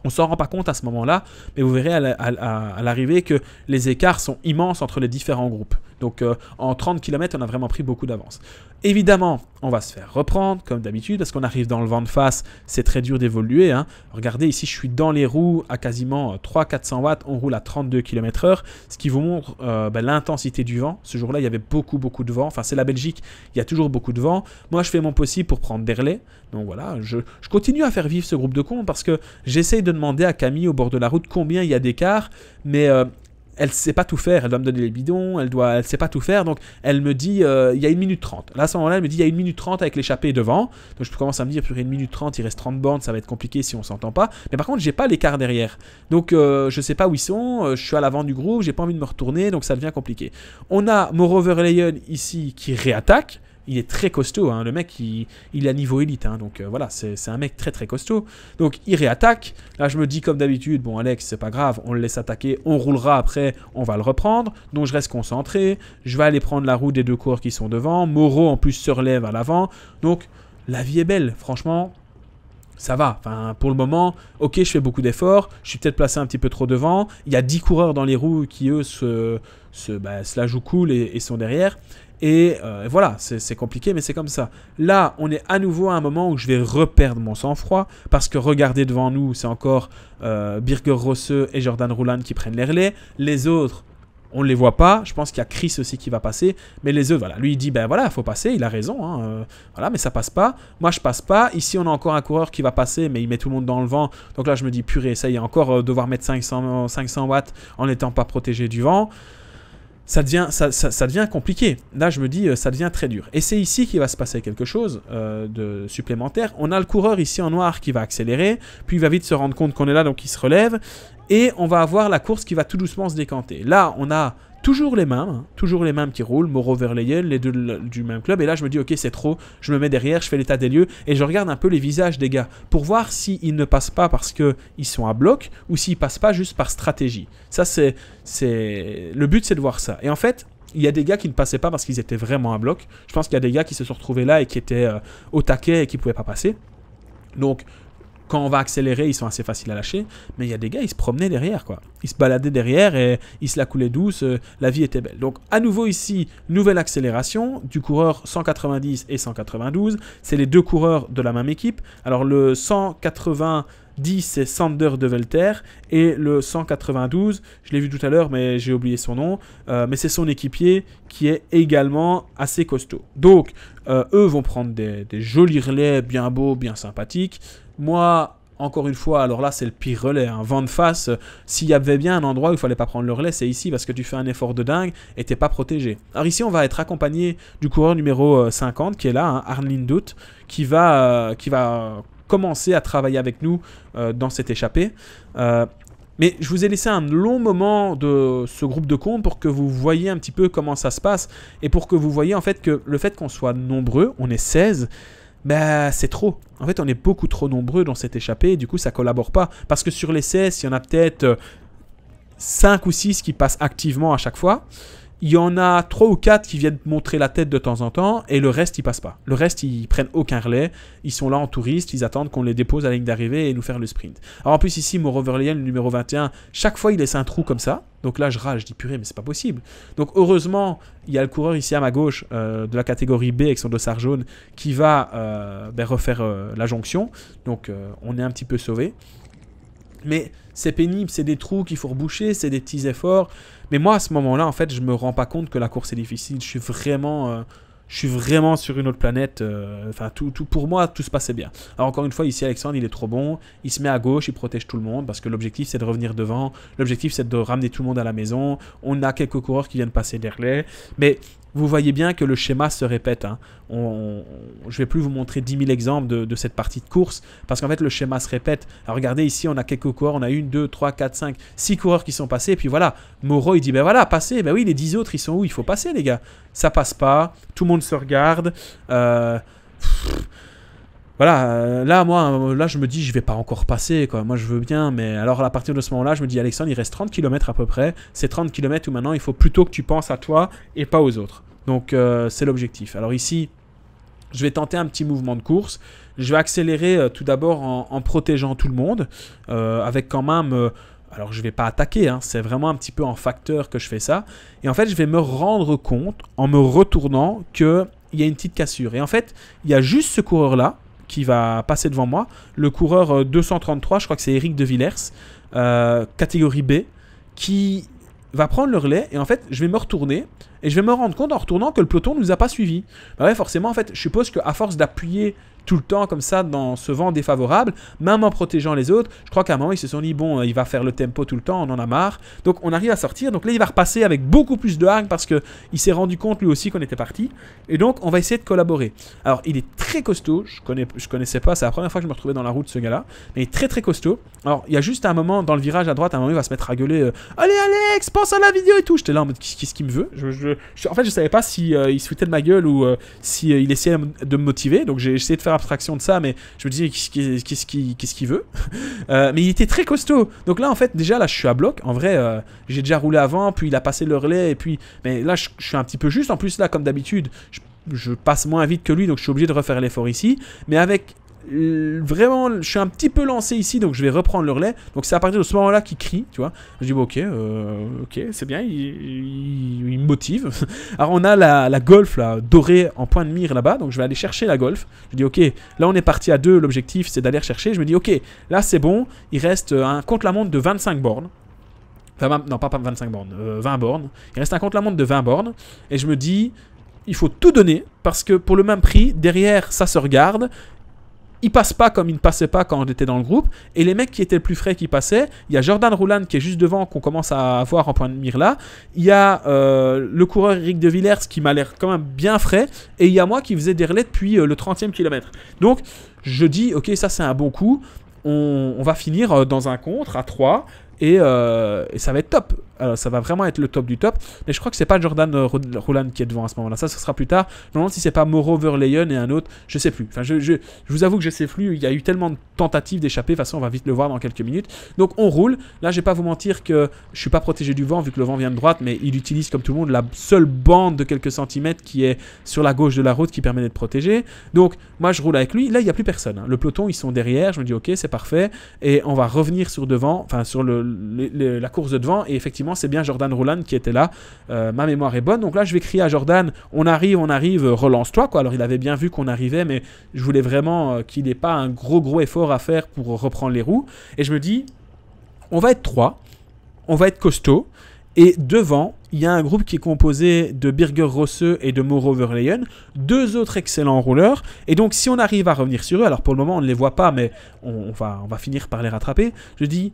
On s'en rend pas compte à ce moment-là, mais vous verrez à l'arrivée que les écarts sont immenses entre les différents groupes. Donc en 30 km, on a vraiment pris beaucoup d'avance. Évidemment, on va se faire reprendre, comme d'habitude, parce qu'on arrive dans le vent de face, c'est très dur d'évoluer. Hein. Regardez, ici, je suis dans les roues à quasiment 300-400 watts, on roule à 32 km/h, ce qui vous montre l'intensité du vent. Ce jour-là, il y avait beaucoup de vent. Enfin, c'est la Belgique, il y a toujours beaucoup de vent. Moi, je fais mon possible pour prendre des relais. Donc voilà, je continue à faire vivre ce groupe de cons parce que j'essaye de demander à Camille au bord de la route combien il y a d'écart, mais elle ne sait pas tout faire, elle doit me donner les bidons, elle ne sait pas tout faire, donc elle me dit il y a 1 minute 30. Là, à ce moment-là, elle me dit il y a 1 minute 30 avec l'échappée devant, donc je commence à me dire purée, 1 minute 30, il reste 30 bornes, ça va être compliqué si on ne s'entend pas, mais par contre, j'ai pas l'écart derrière, donc je ne sais pas où ils sont, je suis à l'avant du groupe, j'ai pas envie de me retourner, donc ça devient compliqué. On a Mauro Verleyen ici qui réattaque. Il est très costaud, hein. Le mec il est à niveau élite, hein. Donc voilà, c'est un mec très costaud. Donc il réattaque, là je me dis comme d'habitude, bon Alex c'est pas grave, on le laisse attaquer, on roulera après, on va le reprendre. Donc je reste concentré, je vais aller prendre la roue des deux coureurs qui sont devant, Mauro en plus se relève à l'avant, donc la vie est belle, franchement. Ça va, enfin, pour le moment, ok, je fais beaucoup d'efforts, je suis peut-être placé un petit peu trop devant, il y a 10 coureurs dans les roues qui, eux, se la jouent cool et sont derrière, et voilà, c'est compliqué, mais c'est comme ça. Là, on est à nouveau à un moment où je vais reperdre mon sang-froid, parce que regardez devant nous, c'est encore Birger Rosseux et Jordan Roulan qui prennent les relais, les autres, on ne les voit pas, je pense qu'il y a Chris aussi qui va passer, mais les autres, voilà, lui il dit, ben voilà, il faut passer, il a raison, hein, voilà, mais ça passe pas, moi je passe pas, ici on a encore un coureur qui va passer, mais il met tout le monde dans le vent, donc là je me dis, purée, ça y est, encore devoir mettre 500 watts en n'étant pas protégé du vent, ça devient compliqué, là je me dis, ça devient très dur, et c'est ici qu'il va se passer quelque chose de supplémentaire. On a le coureur ici en noir qui va accélérer, puis il va vite se rendre compte qu'on est là, donc il se relève, et on va avoir la course qui va tout doucement se décanter. Là, on a toujours les mêmes qui roulent, Mauro Verleyen, les deux du même club. Et là, je me dis, ok, c'est trop. Je me mets derrière, je fais l'état des lieux et je regarde un peu les visages des gars pour voir s'ils ne passent pas parce qu'ils sont à bloc ou s'ils passent pas juste par stratégie. Ça, le but, c'est de voir ça. Et en fait, il y a des gars qui ne passaient pas parce qu'ils étaient vraiment à bloc. Je pense qu'il y a des gars qui se sont retrouvés là et qui étaient au taquet et qui ne pouvaient pas passer. Donc, quand on va accélérer, ils sont assez faciles à lâcher. Mais il y a des gars, ils se promenaient derrière, quoi. Ils se baladaient derrière et ils se la coulaient douce. La vie était belle. Donc, à nouveau ici, nouvelle accélération du coureur 190 et 192. C'est les deux coureurs de la même équipe. Alors, le 190, c'est Sander de Velter. Et le 192, je l'ai vu tout à l'heure, mais j'ai oublié son nom. Mais c'est son équipier qui est également assez costaud. Donc, eux vont prendre des jolis relais bien beaux, bien sympathiques. Moi, encore une fois, alors là, c'est le pire relais. Hein. Vent de face, s'il y avait bien un endroit où il ne fallait pas prendre le relais, c'est ici, parce que tu fais un effort de dingue et tu n'es pas protégé. Alors ici, on va être accompagné du coureur numéro 50, qui est là, hein, Arne Lindhout, qui va commencer à travailler avec nous dans cette échappée. Mais je vous ai laissé un long moment de ce groupe de comptes pour que vous voyez un petit peu comment ça se passe et pour que vous voyez en fait que le fait qu'on soit nombreux, on est 16, ben, c'est trop. En fait, on est beaucoup trop nombreux dans cette échappée et du coup, ça collabore pas. Parce que sur les 16, il y en a peut-être 5 ou 6 qui passent activement à chaque fois. il y en a 3 ou 4 qui viennent montrer la tête de temps en temps et le reste, ils passent pas. Le reste, ils prennent aucun relais. Ils sont là en touriste, ils attendent qu'on les dépose à la ligne d'arrivée et nous faire le sprint. Alors en plus, ici, Moreover Lion, le numéro 21, chaque fois, il laisse un trou comme ça. Donc là, je rage, je dis purée, mais c'est pas possible. Donc heureusement, il y a le coureur ici à ma gauche de la catégorie B avec son dossard jaune qui va refaire la jonction. Donc on est un petit peu sauvé. Mais c'est pénible, c'est des trous qu'il faut reboucher, c'est des petits efforts. Mais moi, à ce moment-là, en fait, je me rends pas compte que la course est difficile. Je suis vraiment sur une autre planète. Enfin, tout pour moi, tout se passait bien. Alors encore une fois, ici, Alexandre, il est trop bon. Il se met à gauche, il protège tout le monde parce que l'objectif, c'est de revenir devant. L'objectif, c'est de ramener tout le monde à la maison. On a quelques coureurs qui viennent passer derrière. Mais vous voyez bien que le schéma se répète. Hein. Je ne vais plus vous montrer 10 000 exemples de cette partie de course parce qu'en fait, le schéma se répète. Alors regardez ici, on a quelques coureurs. On a 1, 2, 3, 4, 5, 6 coureurs qui sont passés. Et puis voilà, Moreau, il dit, ben voilà, passez. Ben oui, les 10 autres, ils sont où? Il faut passer, les gars. Ça passe pas. Tout le monde se regarde. Voilà, là, je me dis, je vais pas encore passer, quoi. Moi, je veux bien, mais alors, à partir de ce moment-là, je me dis, Alexandre, il reste 30 km à peu près. C'est 30 km où maintenant, il faut plutôt que tu penses à toi et pas aux autres. Donc, c'est l'objectif. Alors ici, je vais tenter un petit mouvement de course. Je vais accélérer tout d'abord en protégeant tout le monde, avec quand même... alors, je ne vais pas attaquer, hein, c'est vraiment un petit peu en facteur que je fais ça. Et en fait, je vais me rendre compte, en me retournant, qu'il y a une petite cassure. Et en fait, il y a juste ce coureur-là qui va passer devant moi. Le coureur 233, je crois que c'est Eric de Villers, catégorie B, qui va prendre le relais. Et en fait, je vais me retourner et je vais me rendre compte en retournant que le peloton ne nous a pas suivis. Bah ouais, forcément, en fait, je suppose qu'à force d'appuyer tout le temps comme ça dans ce vent défavorable, même en protégeant les autres, je crois qu'à un moment ils se sont dit bon, il va faire le tempo tout le temps, on en a marre. Donc on arrive à sortir, donc là il va repasser avec beaucoup plus de hargne parce qu'il s'est rendu compte lui aussi qu'on était parti. Et donc on va essayer de collaborer. Alors il est très costaud, je connaissais pas, c'est la première fois que je me retrouvais dans la route ce gars-là, mais il est très très costaud. Alors il y a juste un moment dans le virage à droite, à un moment il va se mettre à gueuler allez Alex, pense à la vidéo et tout. J'étais là en mode qu'est-ce qu'il me veut. En fait je savais pas si il se foutait de ma gueule ou si il essayait de me motiver, donc j'ai essayé de faire abstraction de ça, mais je me disais qu'est-ce qu'il veut. Mais il était très costaud. Donc là en fait déjà là je suis à bloc. En vrai j'ai déjà roulé avant, puis il a passé le relais et puis mais là je suis un petit peu juste. En plus là comme d'habitude je passe moins vite que lui, donc je suis obligé de refaire l'effort ici. Mais avec vraiment je suis un petit peu lancé ici, donc je vais reprendre le relais. Donc c'est à partir de ce moment là qu'il crie, tu vois. Je dis bon, ok c'est bien, il me motive. Alors on a la Golf là, dorée en point de mire là-bas, donc je vais aller chercher la Golf. Je dis ok, là on est parti à 2, l'objectif c'est d'aller chercher. Je me dis ok, là c'est bon, il reste un contre-la-montre de 25 bornes. Enfin non, pas 25 bornes, 20 bornes. Il reste un contre-la-montre de 20 bornes et je me dis il faut tout donner parce que pour le même prix, derrière ça se regarde. Il passe pas comme il ne passait pas quand on était dans le groupe. Et les mecs qui étaient le plus frais qui passaient, il y a Jordan Rouland qui est juste devant, qu'on commence à voir en point de mire là. Il y a le coureur Eric de Villers qui m'a l'air quand même bien frais. Et il y a moi qui faisais des relais depuis le 30e kilomètre. Donc je dis, ok, ça c'est un bon coup. On va finir dans un contre à 3. Et ça va être top. Alors, ça va vraiment être le top du top. Mais je crois que c'est pas Jordan Rouland qui est devant à ce moment-là. Ça, ce sera plus tard. Je me demande si c'est pas Moreover Lion et un autre. Je sais plus. Enfin, je vous avoue que je sais plus. Il y a eu tellement de tentatives d'échapper. De toute façon, on va vite le voir dans quelques minutes. Donc, on roule. Là, je vais pas vous mentir que je suis pas protégé du vent vu que le vent vient de droite. Mais il utilise, comme tout le monde, la seule bande de quelques centimètres qui est sur la gauche de la route qui permet d'être protégé. Donc, moi, je roule avec lui. Là, il n'y a plus personne. Hein. Le peloton, ils sont derrière. Je me dis, ok, c'est parfait. Et on va revenir sur devant. Enfin, sur la course de devant. Et effectivement, c'est bien Jordan Rouland qui était là. Ma mémoire est bonne. Donc là, je vais crier à Jordan, on arrive, relance-toi, quoi. Alors, il avait bien vu qu'on arrivait, mais je voulais vraiment qu'il n'ait pas un gros effort à faire pour reprendre les roues. Et je me dis, on va être 3, on va être costaud. Et devant, il y a un groupe qui est composé de Birger Rosse et de Moreover Lion, 2 autres excellents rouleurs. Et donc, si on arrive à revenir sur eux, alors pour le moment, on ne les voit pas, mais on va finir par les rattraper. Je dis,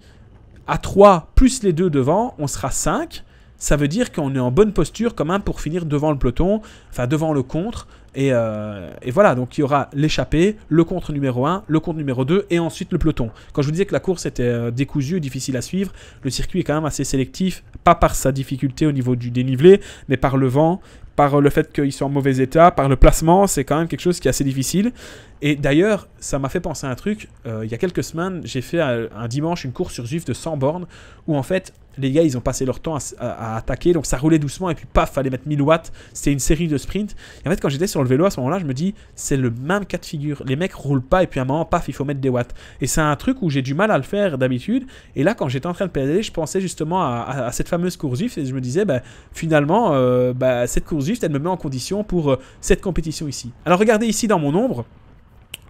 à 3 plus les 2 devant, on sera 5. Ça veut dire qu'on est en bonne posture quand même pour finir devant le peloton, enfin devant le contre. Et voilà, donc il y aura l'échappée, le contre numéro 1, le contre numéro 2 et ensuite le peloton. Quand je vous disais que la course était décousue, difficile à suivre, le circuit est quand même assez sélectif, pas par sa difficulté au niveau du dénivelé, mais par le vent, par le fait qu'ils soient en mauvais état, par le placement, c'est quand même quelque chose qui est assez difficile. Et d'ailleurs, ça m'a fait penser à un truc. Il y a quelques semaines, j'ai fait un dimanche une course sur Zwift de 100 bornes où en fait, les gars, ils ont passé leur temps à attaquer, donc ça roulait doucement, et puis paf, fallait mettre 1000 watts. C'était une série de sprints. Et en fait, quand j'étais sur le vélo à ce moment-là, je me dis, c'est le même cas de figure. Les mecs roulent pas, et puis à un moment, paf, il faut mettre des watts. Et c'est un truc où j'ai du mal à le faire d'habitude. Et là, quand j'étais en train de pédaler, je pensais justement à cette fameuse course Zwift, et je me disais, finalement, cette course Zwift, elle me met en condition pour cette compétition ici. Alors regardez ici dans mon ombre.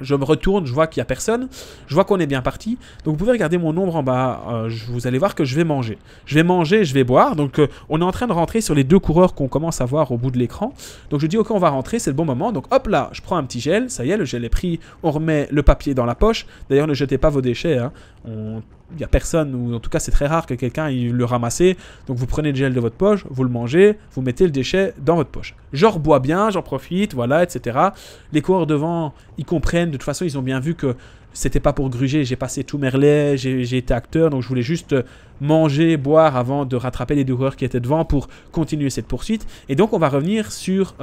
Je me retourne, je vois qu'il n'y a personne, je vois qu'on est bien parti. Donc vous pouvez regarder mon ombre en bas, vous allez voir que je vais manger. Je vais manger, je vais boire. Donc on est en train de rentrer sur les 2 coureurs qu'on commence à voir au bout de l'écran. Donc je dis ok, on va rentrer, c'est le bon moment. Donc hop là, je prends un petit gel, ça y est, le gel est pris, on remet le papier dans la poche. D'ailleurs ne jetez pas vos déchets, hein. Il n'y a personne, ou en tout cas c'est très rare que quelqu'un le ramasse. Donc vous prenez le gel de votre poche, vous le mangez, vous mettez le déchet dans votre poche. Je rebois bien, j'en profite, voilà, etc. Les coureurs devant, ils comprennent, de toute façon ils ont bien vu que c'était pas pour gruger, j'ai passé tout mes relais, j'ai été acteur, donc je voulais juste manger, boire avant de rattraper les 2 coureurs qui étaient devant pour continuer cette poursuite. Et donc on va revenir sur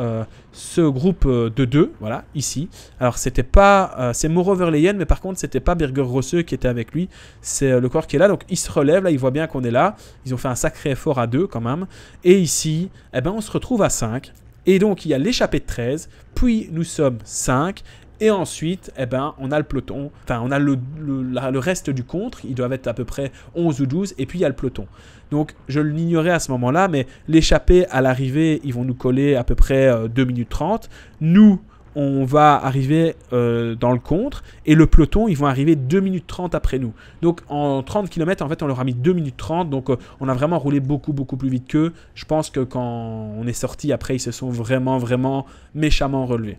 ce groupe de 2, voilà, ici. Alors c'était pas, c'est Mauro Verleyen, mais par contre c'était pas Birger Rosse qui était avec lui, c'est le coureur qui est là, donc il se relève, là il voit bien qu'on est là, ils ont fait un sacré effort à 2 quand même. Et ici, eh ben, on se retrouve à 5, et donc il y a l'échappée de 13, puis nous sommes 5, et ensuite, eh ben, on a le peloton, enfin on a le reste du contre, ils doivent être à peu près 11 ou 12, et puis il y a le peloton. Donc je l'ignorais à ce moment-là, mais l'échappée à l'arrivée, ils vont nous coller à peu près 2 minutes 30. Nous, on va arriver dans le contre, et le peloton, ils vont arriver 2 minutes 30 après nous. Donc en 30 km, en fait, on leur a mis 2 minutes 30, donc on a vraiment roulé beaucoup plus vite qu'eux. Je pense que quand on est sorti, après, ils se sont vraiment méchamment relevés.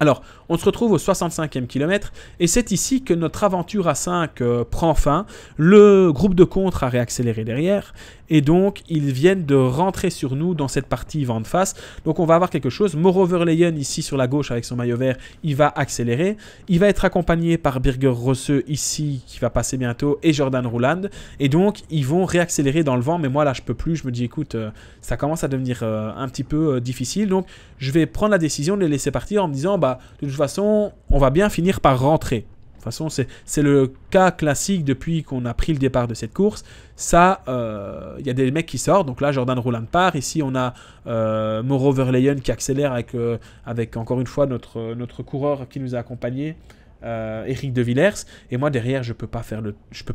Alors, on se retrouve au 65e kilomètre, et c'est ici que notre aventure à 5 prend fin. Le groupe de contre a réaccéléré derrière, et donc ils viennent de rentrer sur nous dans cette partie vent de face. Donc on va avoir quelque chose. Mauro Verleyen ici sur la gauche avec son maillot vert, il va accélérer. Il va être accompagné par Birger Rosse ici, qui va passer bientôt, et Jordan Rouland. Et donc ils vont réaccélérer dans le vent, mais moi là je peux plus. Je me dis écoute, ça commence à devenir un petit peu difficile. Donc je vais prendre la décision de les laisser partir en me disant de toute façon on va bien finir par rentrer. De toute façon, c'est le cas classique depuis qu'on a pris le départ de cette course. Ça, y a des mecs qui sortent. Donc là, Jordan Rouland part. Ici, on a Mauro Verleyen qui accélère avec encore une fois notre coureur qui nous a accompagnés, Eric De Villers. Et moi, derrière, je peux pas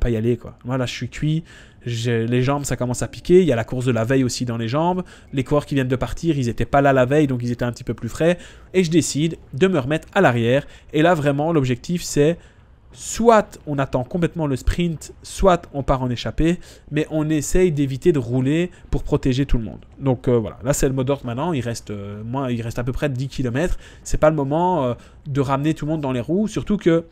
y aller, quoi. Moi, là, je suis cuit. Les jambes, ça commence à piquer. Il y a la course de la veille aussi dans les jambes. Les coureurs qui viennent de partir, ils n'étaient pas là la veille, donc ils étaient un petit peu plus frais. Et je décide de me remettre à l'arrière. Et là, vraiment, l'objectif, c'est soit on attend complètement le sprint, soit on part en échappée, mais on essaye d'éviter de rouler pour protéger tout le monde. Donc voilà, là c'est le mot d'ordre maintenant, il reste à peu près 10 km. C'est pas le moment de ramener tout le monde dans les roues, surtout que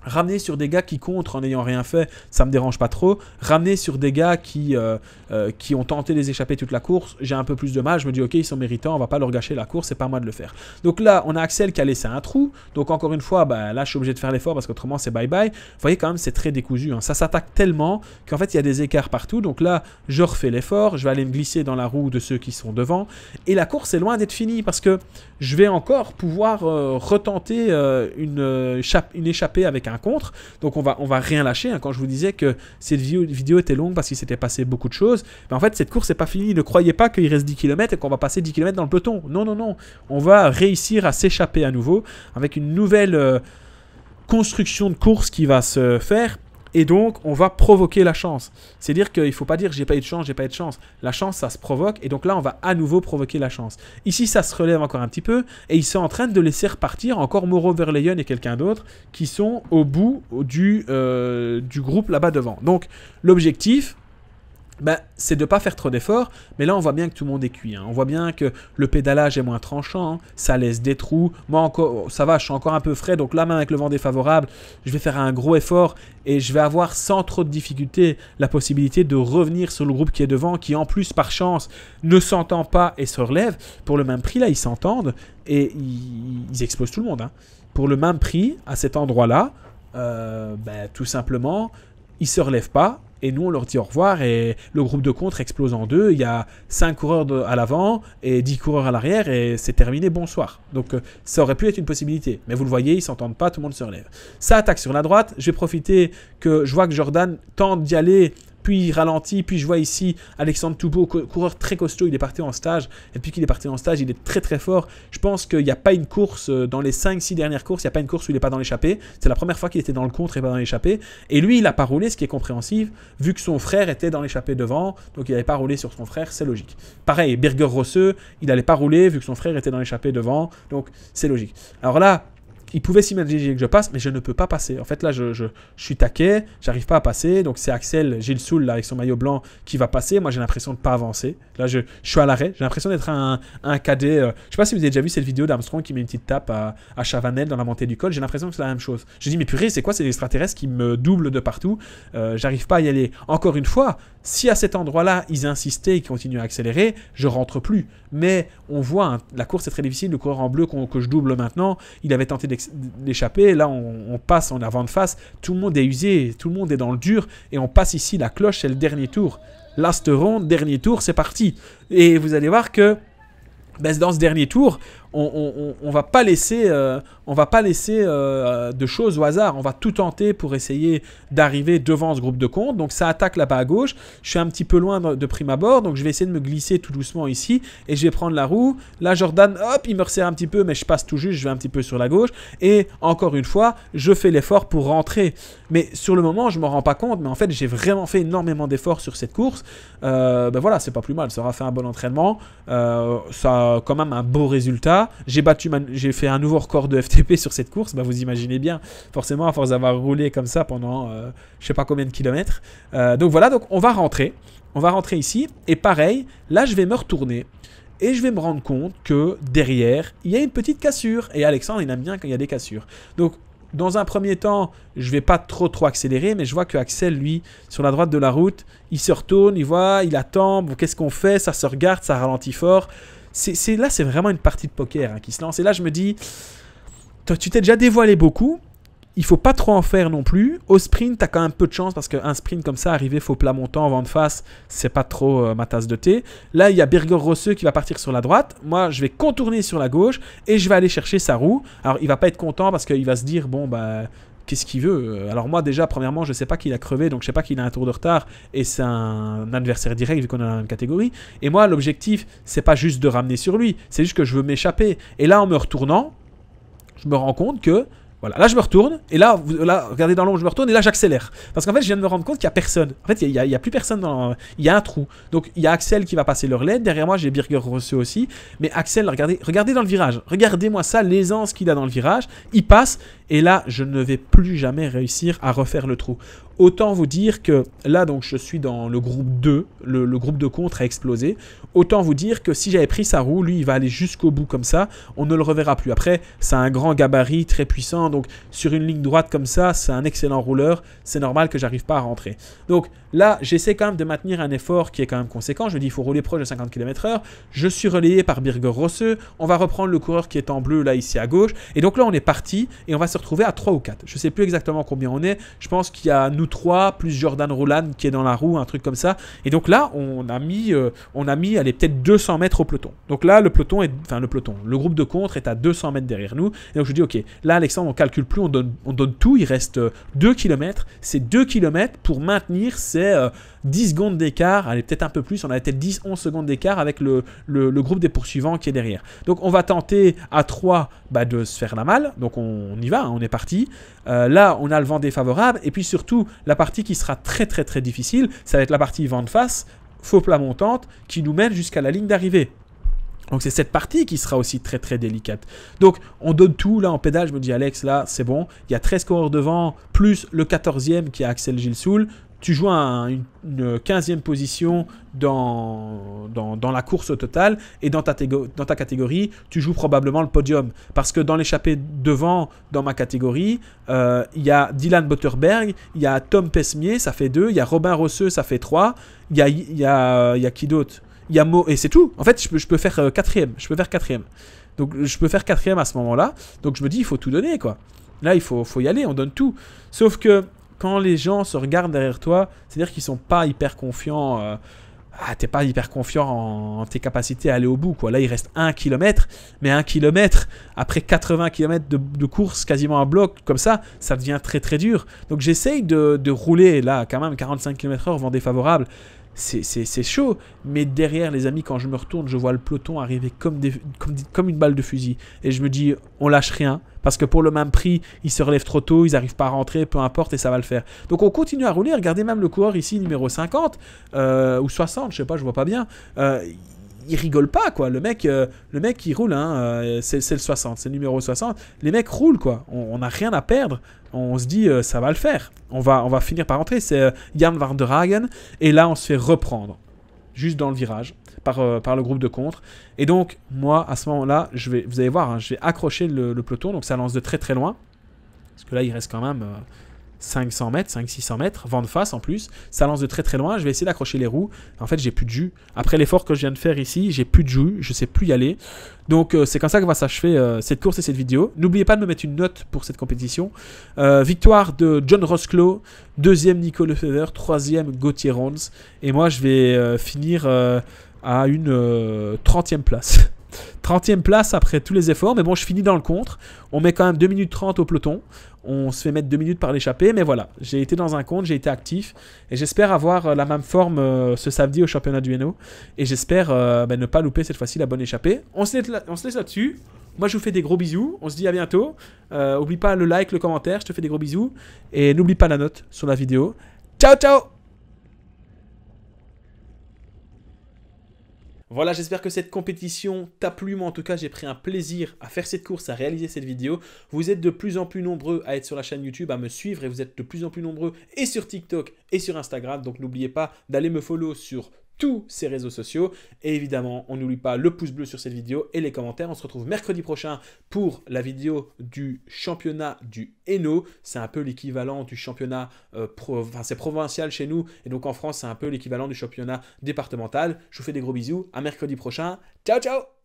ramener sur des gars qui contre en n'ayant rien fait, ça me dérange pas trop. Ramener sur des gars qui ont tenté les échapper toute la course, j'ai un peu plus de mal. Je me dis ok, ils sont méritants, on va pas leur gâcher la course, c'est pas à moi de le faire. Donc là, on a Axel qui a laissé un trou. Donc encore une fois, là je suis obligé de faire l'effort parce qu'autrement c'est bye bye. Vous voyez quand même, c'est très décousu, hein. Ça s'attaque tellement qu'en fait il y a des écarts partout. Donc là, je refais l'effort, je vais aller me glisser dans la roue de ceux qui sont devant. Et la course est loin d'être finie parce que je vais encore pouvoir retenter une échappée avec un contre, donc on va rien lâcher, hein. Quand je vous disais que cette vidéo était longue parce qu'il s'était passé beaucoup de choses, mais en fait cette course n'est pas finie. Ne croyez pas qu'il reste 10 km et qu'on va passer 10 km dans le peloton, non, on va réussir à s'échapper à nouveau avec une nouvelle construction de course qui va se faire. Et donc, on va provoquer la chance. C'est-à-dire qu'il ne faut pas dire j'ai pas eu de chance, La chance, ça se provoque. Et donc là, on va à nouveau provoquer la chance. Ici, ça se relève encore un petit peu. Et ils sont en train de laisser repartir encore Mauro Verleyen et quelqu'un d'autre qui sont au bout du groupe là-bas devant. Donc, l'objectif, c'est de ne pas faire trop d'efforts, mais là on voit bien que tout le monde est cuit, hein. On voit bien que le pédalage est moins tranchant, hein. Ça laisse des trous. Moi encore, ça va, je suis encore un peu frais, donc là même avec le vent défavorable, je vais faire un gros effort et je vais avoir sans trop de difficulté la possibilité de revenir sur le groupe qui est devant, qui en plus par chance ne s'entend pas et se relève. Pour le même prix là, ils s'entendent et ils explosent tout le monde, hein. Pour le même prix, à cet endroit-là, tout simplement, ils ne se relèvent pas. Et nous, on leur dit au revoir et le groupe de contre explose en deux. Il y a 5 coureurs à l'avant et 10 coureurs à l'arrière et c'est terminé, bonsoir. Donc, ça aurait pu être une possibilité. Mais vous le voyez, ils ne s'entendent pas, tout le monde se relève. Ça attaque sur la droite. Je vais profiter que je vois que Jordan tente d'y aller puis il ralentit, puis je vois ici Alexandre Toubeau, coureur très costaud, il est parti en stage, et puis qu'il est parti en stage, il est très très fort. Je pense qu'il n'y a pas une course, dans les 5-6 dernières courses, il n'y a pas une course où il n'est pas dans l'échappée. C'est la première fois qu'il était dans le contre et pas dans l'échappée. Et lui, il n'a pas roulé, ce qui est compréhensible, vu que son frère était dans l'échappée devant, donc il n'avait pas roulé sur son frère, c'est logique. Pareil, Birger Rosseux, il n'allait pas rouler, vu que son frère était dans l'échappée devant, donc c'est logique. Alors là, il pouvait s'imaginer que je passe, mais je ne peux pas passer. En fait, là, je suis taquet, j'arrive pas à passer. Donc, c'est Axel Gilles Soul, là, avec son maillot blanc, qui va passer. Moi, j'ai l'impression de ne pas avancer. Là, je suis à l'arrêt. J'ai l'impression d'être un cadet. Je sais pas si vous avez déjà vu cette vidéo d'Armstrong qui met une petite tape à Chavanel dans la montée du col. J'ai l'impression que c'est la même chose. Je dis, mais purée, c'est quoi ces extraterrestres qui me doublent de partout? J'arrive pas à y aller. Encore une fois, si à cet endroit-là, ils insistaient et continuent à accélérer, je rentre plus. Mais on voit, hein, la course est très difficile. Le coureur en bleu que je double maintenant, il avait tenté d'échapper. Là, on passe en avant de face. Tout le monde est usé, tout le monde est dans le dur. Et on passe ici, la cloche, c'est le dernier tour. Last round, dernier tour, c'est parti. Et vous allez voir que dans ce dernier tour, on va pas laisser, de choses au hasard. On va tout tenter pour essayer d'arriver devant ce groupe de compte. Donc ça attaque là-bas à gauche. Je suis un petit peu loin de prime abord, donc je vais essayer de me glisser tout doucement ici et je vais prendre la roue. Là, Jordan, hop, il me resserre un petit peu, mais je passe tout juste. Je vais un petit peu sur la gauche et encore une fois, je fais l'effort pour rentrer. Mais sur le moment, je m'en rends pas compte. Mais en fait, j'ai vraiment fait énormément d'efforts sur cette course. Voilà, c'est pas plus mal. Ça aura fait un bon entraînement. Ça a quand même un beau résultat. J'ai fait un nouveau record de FTP sur cette course. Vous imaginez bien, forcément, à force d'avoir roulé comme ça pendant je sais pas combien de kilomètres. Donc voilà, donc on va rentrer. On va rentrer ici. Et pareil, là, je vais me retourner. Et je vais me rendre compte que derrière, il y a une petite cassure. Et Alexandre, il aime bien quand il y a des cassures. Donc, dans un premier temps, je ne vais pas trop accélérer, mais je vois que Axel, lui, sur la droite de la route, il se retourne, il voit, il attend. Bon, qu'est-ce qu'on fait? Ça se regarde, ça ralentit fort. Là, c'est vraiment une partie de poker qui se lance. Et là, je me dis, tu t'es déjà dévoilé beaucoup. Il faut pas trop en faire non plus. Au sprint, tu as quand même peu de chance parce qu'un sprint comme ça, arriver faux plat montant, vent de face, c'est pas trop ma tasse de thé. Là, il y a Birger Rosseux qui va partir sur la droite. Moi, je vais contourner sur la gauche et je vais aller chercher sa roue. Alors, il va pas être content parce qu'il va se dire, bon, qu'est-ce qu'il veut? Alors moi, déjà, premièrement, je sais pas qu'il a crevé, donc je sais pas qu'il a un tour de retard et c'est un adversaire direct vu qu'on est dans la même catégorie. Et moi, l'objectif, c'est pas juste de ramener sur lui, c'est juste que je veux m'échapper. Et là, en me retournant, je me rends compte que voilà, là je me retourne, et là regardez dans l'ombre, je me retourne, et là j'accélère. Parce qu'en fait, je viens de me rendre compte qu'il n'y a personne. En fait, il y a plus personne il y a un trou. Donc, il y a Axel qui va passer leur LED. Derrière moi, j'ai Birger Rosseux aussi. Mais Axel, regardez dans le virage. Regardez-moi ça, l'aisance qu'il a dans le virage. Il passe, et là, je ne vais plus jamais réussir à refaire le trou. Autant vous dire que là, donc, je suis dans le groupe 2. Le groupe de contre a explosé. Autant vous dire que si j'avais pris sa roue, lui, il va aller jusqu'au bout comme ça. On ne le reverra plus. Après, c'est un grand gabarit, très puissant. Donc, sur une ligne droite comme ça, c'est un excellent rouleur. C'est normal que j'arrive pas à rentrer. Donc, là, j'essaie quand même de maintenir un effort qui est quand même conséquent. Je me dis, il faut rouler proche de 50 km/h. Je suis relayé par Birger Rosseux. On va reprendre le coureur qui est en bleu, là, ici à gauche. Et donc là, on est parti et on va se retrouver à 3 ou 4. Je sais plus exactement combien on est. Je pense qu'il y a nous 3, plus Jordan Rouland qui est dans la roue, un truc comme ça. Et donc là, on a mis allez, peut-être 200 mètres au peloton. Donc là, le groupe de contre est à 200 mètres derrière nous. Et donc je dis, ok, là, Alexandre, on calcule plus, on donne tout. Il reste 2 km. C'est 2 km pour maintenir ces 10 secondes d'écart. Allez, peut-être un peu plus. On a peut-être 10-11 secondes d'écart avec le groupe des poursuivants qui est derrière. Donc on va tenter à 3 de se faire la malle. Donc on y va, hein, on est parti. Là, on a le vent défavorable. Et puis surtout, la partie qui sera très très très difficile, ça va être la partie vent de face, faux plat montante, qui nous mène jusqu'à la ligne d'arrivée. Donc c'est cette partie qui sera aussi très très délicate. Donc on donne tout, là en pédale, je me dis Alex, là c'est bon, il y a 13 coureurs devant, plus le 14e qui est Axel Gilles Soul. Tu joues une 15e position dans la course au total, et dans ta catégorie, tu joues probablement le podium. Parce que dans l'échappée devant, dans ma catégorie, il y a Dylan Botterberg, il y a Tom Pesmier, ça fait 2, il y a Robin Rosseux, ça fait 3, il y a qui d'autre? Il y a Mo, et c'est tout. En fait, je peux faire 4e. Je peux faire 4e. Donc, je peux faire 4e à ce moment-là. Donc, je me dis, il faut tout donner, quoi. Là, il faut y aller, on donne tout. Sauf que quand les gens se regardent derrière toi, c'est-à-dire qu'ils sont pas hyper confiants t'es pas hyper confiant en tes capacités à aller au bout, quoi. Là, il reste 1 km, mais 1 km, après 80 km de course, quasiment un bloc, comme ça devient très très dur. Donc j'essaye de rouler, là, quand même, 45 km/h, vent défavorable. C'est chaud, mais derrière les amis, quand je me retourne, je vois le peloton arriver comme une balle de fusil, et je me dis, on lâche rien, parce que pour le même prix, ils se relèvent trop tôt, ils n'arrivent pas à rentrer, peu importe, et ça va le faire. Donc on continue à rouler, regardez même le coureur ici, numéro 50, ou 60, je sais pas, je vois pas bien, il rigole pas, quoi. Le mec il roule, hein, c'est le 60, c'est le numéro 60. Les mecs roulent, quoi. On n'a rien à perdre. On se dit, ça va le faire. On va finir par rentrer. C'est Jan van der Hagen. Et là, on se fait reprendre. Juste dans le virage. Par le groupe de contre. Et donc, moi, à ce moment-là, vous allez voir, hein, je vais accrocher le peloton. Donc, ça lance de très très loin. Parce que là, il reste quand même 500 mètres, 500-600 mètres, vent de face en plus, ça lance de très très loin, je vais essayer d'accrocher les roues, en fait j'ai plus de jus, après l'effort que je viens de faire ici, j'ai plus de jus, je sais plus y aller, donc c'est comme ça que va s'achever cette course et cette vidéo. N'oubliez pas de me mettre une note pour cette compétition. Victoire de John Rosclos, deuxième Nico Lefebvre, troisième Gauthier Rons, et moi je vais finir à une 30e place. 30e place après tous les efforts, mais bon, je finis dans le contre. On met quand même 2 minutes 30 au peloton. On se fait mettre 2 minutes par l'échappée, mais voilà, j'ai été dans un contre, j'ai été actif, et j'espère avoir la même forme ce samedi au championnat du Hainaut, et j'espère ne pas louper cette fois-ci la bonne échappée. On se laisse là-dessus. Moi, je vous fais des gros bisous. On se dit à bientôt. N'oublie pas le like, le commentaire. Je te fais des gros bisous. Et n'oublie pas la note sur la vidéo. Ciao, ciao! Voilà, j'espère que cette compétition t'a plu. Moi, en tout cas, j'ai pris un plaisir à faire cette course, à réaliser cette vidéo. Vous êtes de plus en plus nombreux à être sur la chaîne YouTube, à me suivre, et vous êtes de plus en plus nombreux et sur TikTok et sur Instagram. Donc, n'oubliez pas d'aller me follow sur tous ces réseaux sociaux. Et évidemment, on n'oublie pas le pouce bleu sur cette vidéo et les commentaires. On se retrouve mercredi prochain pour la vidéo du championnat du Hainaut. C'est un peu l'équivalent du championnat, c'est provincial chez nous. Et donc en France, c'est un peu l'équivalent du championnat départemental. Je vous fais des gros bisous. À mercredi prochain. Ciao, ciao!